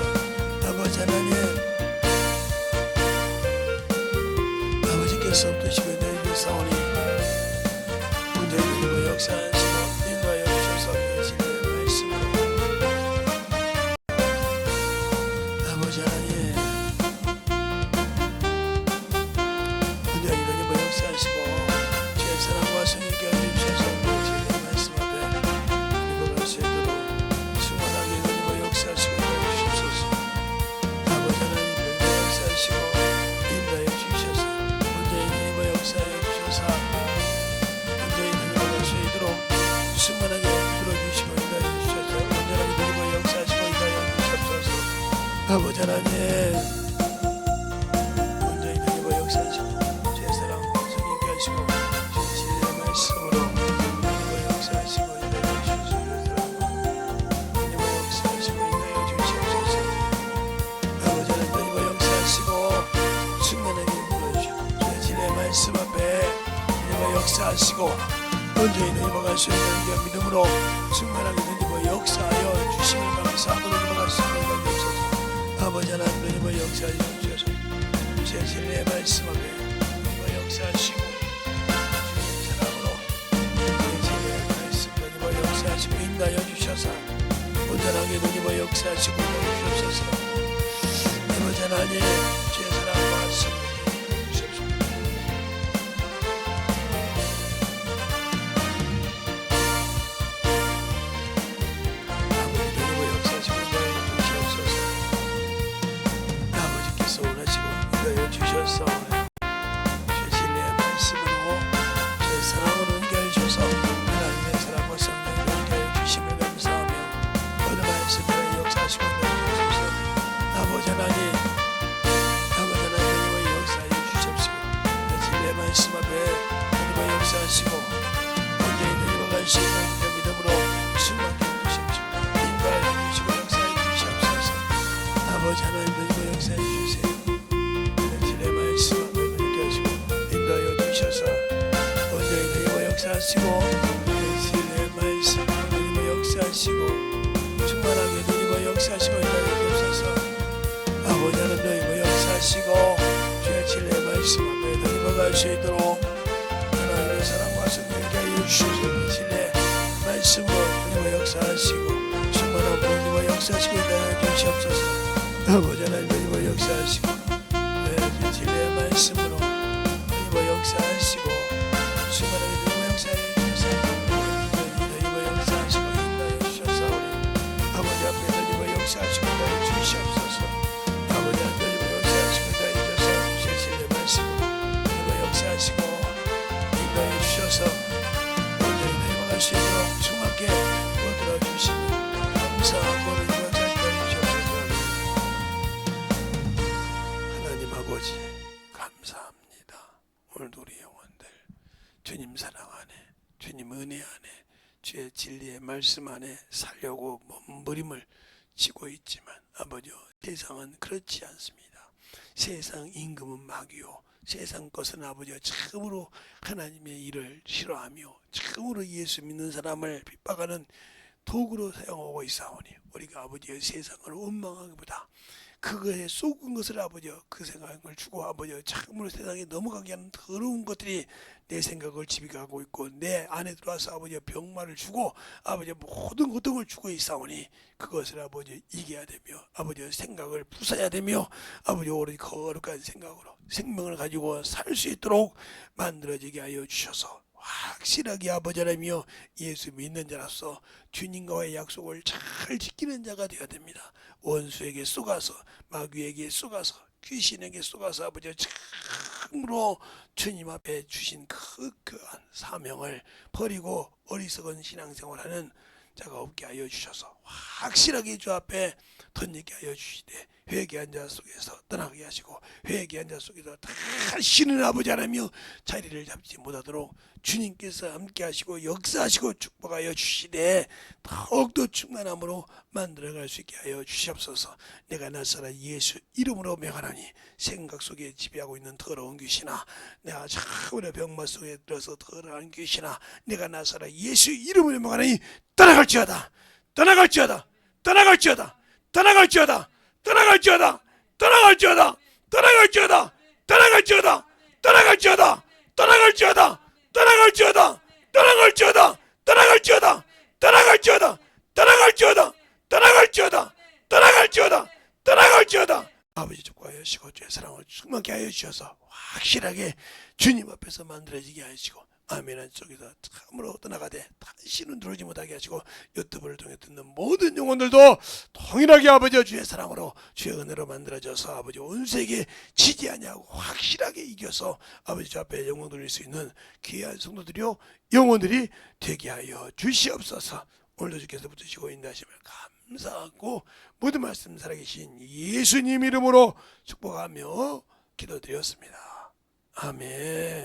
아버지 하나님 아버지께서 없으시고 인도하여 주사오니 온전히 하나님과 역사하시고 인도하여 주셔서 주의 진리의 말씀으로 아버지 하나님 온전히 하나님과 역사하시고 주의 사랑과 성령께 하여 주셔서 주의 진리의 말씀 앞에 하나님과 갈 수 있도록 충만하게 하나님과 역사하시고 인도하여 주옵소서. 아버지 하나님 하나님과 역사하시고 인도하여 주셔서 온전히 하나님과 역사하여 주셔서 온전히 하나님과 갈 수 있도록 충만하게 들어주시고 인도하여 주셔서 온전하게 하나님과 역사하시고 인도하여 주옵소서. 아버지 하나님 온전히 하나님과 역사하시고 주의 사랑과 성령께 하시고 주의 진리의 말씀으로 하나님과 역사하시고 인도하여 주셔서 주의 사랑과 하나님과 역사하시고 인도하여 주시옵소서. 아버지 하나님 하나님과 역사하시고 충만하게 불러주시고 주의 진리의 말씀 앞에 하나님과 역사하시고 온전히 하나님과 갈 수 있는 그 믿음으로 충만하게 하나님과 역사하여 주심을 감사하고 하나님과 갈 수 있는 그 없소서. 아버지 하나님 하나님과 역사하여 주셔서 주의 진리의 말씀 앞에 하나님과 역사하시고 주의 사랑으로 주의 진리의 말씀 하나님과 역사하시고 인도하여 주셔서 온전하게 하나님과 역사하시고 인도하여 주옵소서. 아버지 하나님 주의 사랑과 성령께 주옵소서. 아버지 하나님과 역사하시고 인도하여 주시옵소서. 아버지께서 원하시고 인도하여 주셔서 주의 진리의 말씀으로 주의 사랑으로 인도하여 주셔서 하나님의 사랑과 성령으로 인도하여 주심을 감사하며 모든 말씀을 역사하시고 인도하여 주셔서 아버지 하나님 하나님과 역사하여 주십시오. 주의 진리의 말씀 앞에 하나님과 역사하시고 온전히 하나님과 갈 수 있는 그 믿음으로 충만케 해주십시오. 인도하여 주시고 역사해 주시옵소서. 아버지 하나님 하나님과 역사해 주세요. 진리의 말씀 앞에 이렇게 하시고 인도하여 주셔서 온전히 하나님과 역사하시고 진리의 말씀 하나님과 역사하시고 충만하게 하나님과 역사하시고 인도하여 주셔서 아버지 하나님 하나님과 역사하시고 주의 진리의 말씀 앞에 하나님과 갈 수 있도록 하나님의 사랑과 성령께 하여 주셔서 진리의 말씀으로 하나님과 역사하시고 충만한 하나님과 역사하시고 인도하여 주시옵소서. 아버지 하나님 하나님과 역사하시고 진리의 말씀으로 하나님과 역사하시고 충만하게 하나님과 역사하여 주셔서 하나님과 역사하시고 인도하여 주셨사오니 아버지 앞에 하나님과 역사하시고 인도하여 주시옵소서. 아버지 하나님 하나님과 역사하시고 인도하여 주셔서 주의 진리의 말씀으로 하나님과 역사하시고 인도하여 주셔서 온전히 하나님과 갈 수 있도록 충만하게 도와드려 주시며 감사하고 하나님과 자기하여 주옵소서. 하나님 아버지 감사합니다. 오늘도 우리 영혼들 주님 사랑 안에 주님 은혜 안에 주의 진리의 말씀 안에 살려고 몸부림을 지고 있지만 아버지 세상은 그렇지 않습니다. 세상 임금은 마귀요 세상 것은 아버지가 참으로 하나님의 일을 싫어하며 참으로 예수 믿는 사람을 핍박하는 도구로 사용하고 있사오니 우리가 아버지의 세상을 원망하기보다 그거에 속은 것을 아버지여 그 생각을 주고 아버지여 참으로 세상에 넘어가게 하는 더러운 것들이 내 생각을 지배하고 있고 내 안에 들어와서 아버지여 병마를 주고 아버지여 모든 고통을 주고 있사오니 그것을 아버지여 이겨야 되며 아버지여 생각을 부숴야 되며 아버지여 오로지 거룩한 생각으로 생명을 가지고 살 수 있도록 만들어지게 하여 주셔서 확실하게 아버지라며 예수 믿는 자로서 주님과의 약속을 잘 지키는 자가 되어야 됩니다. 원수에게 쏘가서 마귀에게 쏘가서 귀신에게 쏘가서 아버지 참으로 주님 앞에 주신 그한 사명을 버리고 어리석은 신앙생활하는 자가 없게 하여 주셔서 확실하게 주 앞에 던지게 하여 주시되 회개한 자 속에서 떠나게 하시고 회개한 자 속에서 다시는 아버지 하나며 자리를 잡지 못하도록 주님께서 함께 하시고 역사하시고 축복하여 주시되 더욱더 충만함으로 만들어갈 수 있게 하여 주시옵소서. 내가 나사라 예수 이름으로 명하노니 생각 속에 지배하고 있는 더러운 귀신아 내가 참으로 병마 속에 들어서 더러운 귀신아 내가 나사라 예수 이름으로 명하노니 떠나갈지어다 떠나갈지어다 떠나갈지어다 떠나갈지어다 떠나갈지어다 떠나갈지어다 떠나갈지어다 떠나갈지어다 떠나갈지어다 떠나갈지어다 떠나갈지어다 떠나갈지어다 떠나갈지어다 떠나갈지어다 떠나갈지어다 떠나갈지어다 떠나갈지어다 떠나갈지어다 아버지 축복하시고 주의 사랑을 충만케 하여 주셔서 확실하게 주님 앞에서 만들어지게 하시고 아멘 속에서 참으로 떠나가되 다시는 들어오지 못하게 하시고 유튜브를 통해 듣는 모든 영혼들도 동일하게 아버지 주의 사랑으로 주의 은혜로 만들어져서 아버지 온 세계 지지하냐고 확실하게 이겨서 아버지 주 앞에 영광 돌릴 수 있는 귀한 성도들이요 영혼들이 되게 하여 주시옵소서. 오늘도 주께서 붙으시고 인도하심을 감사하고 모든 말씀 살아계신 예수님 이름으로 축복하며 기도드렸습니다. 아멘.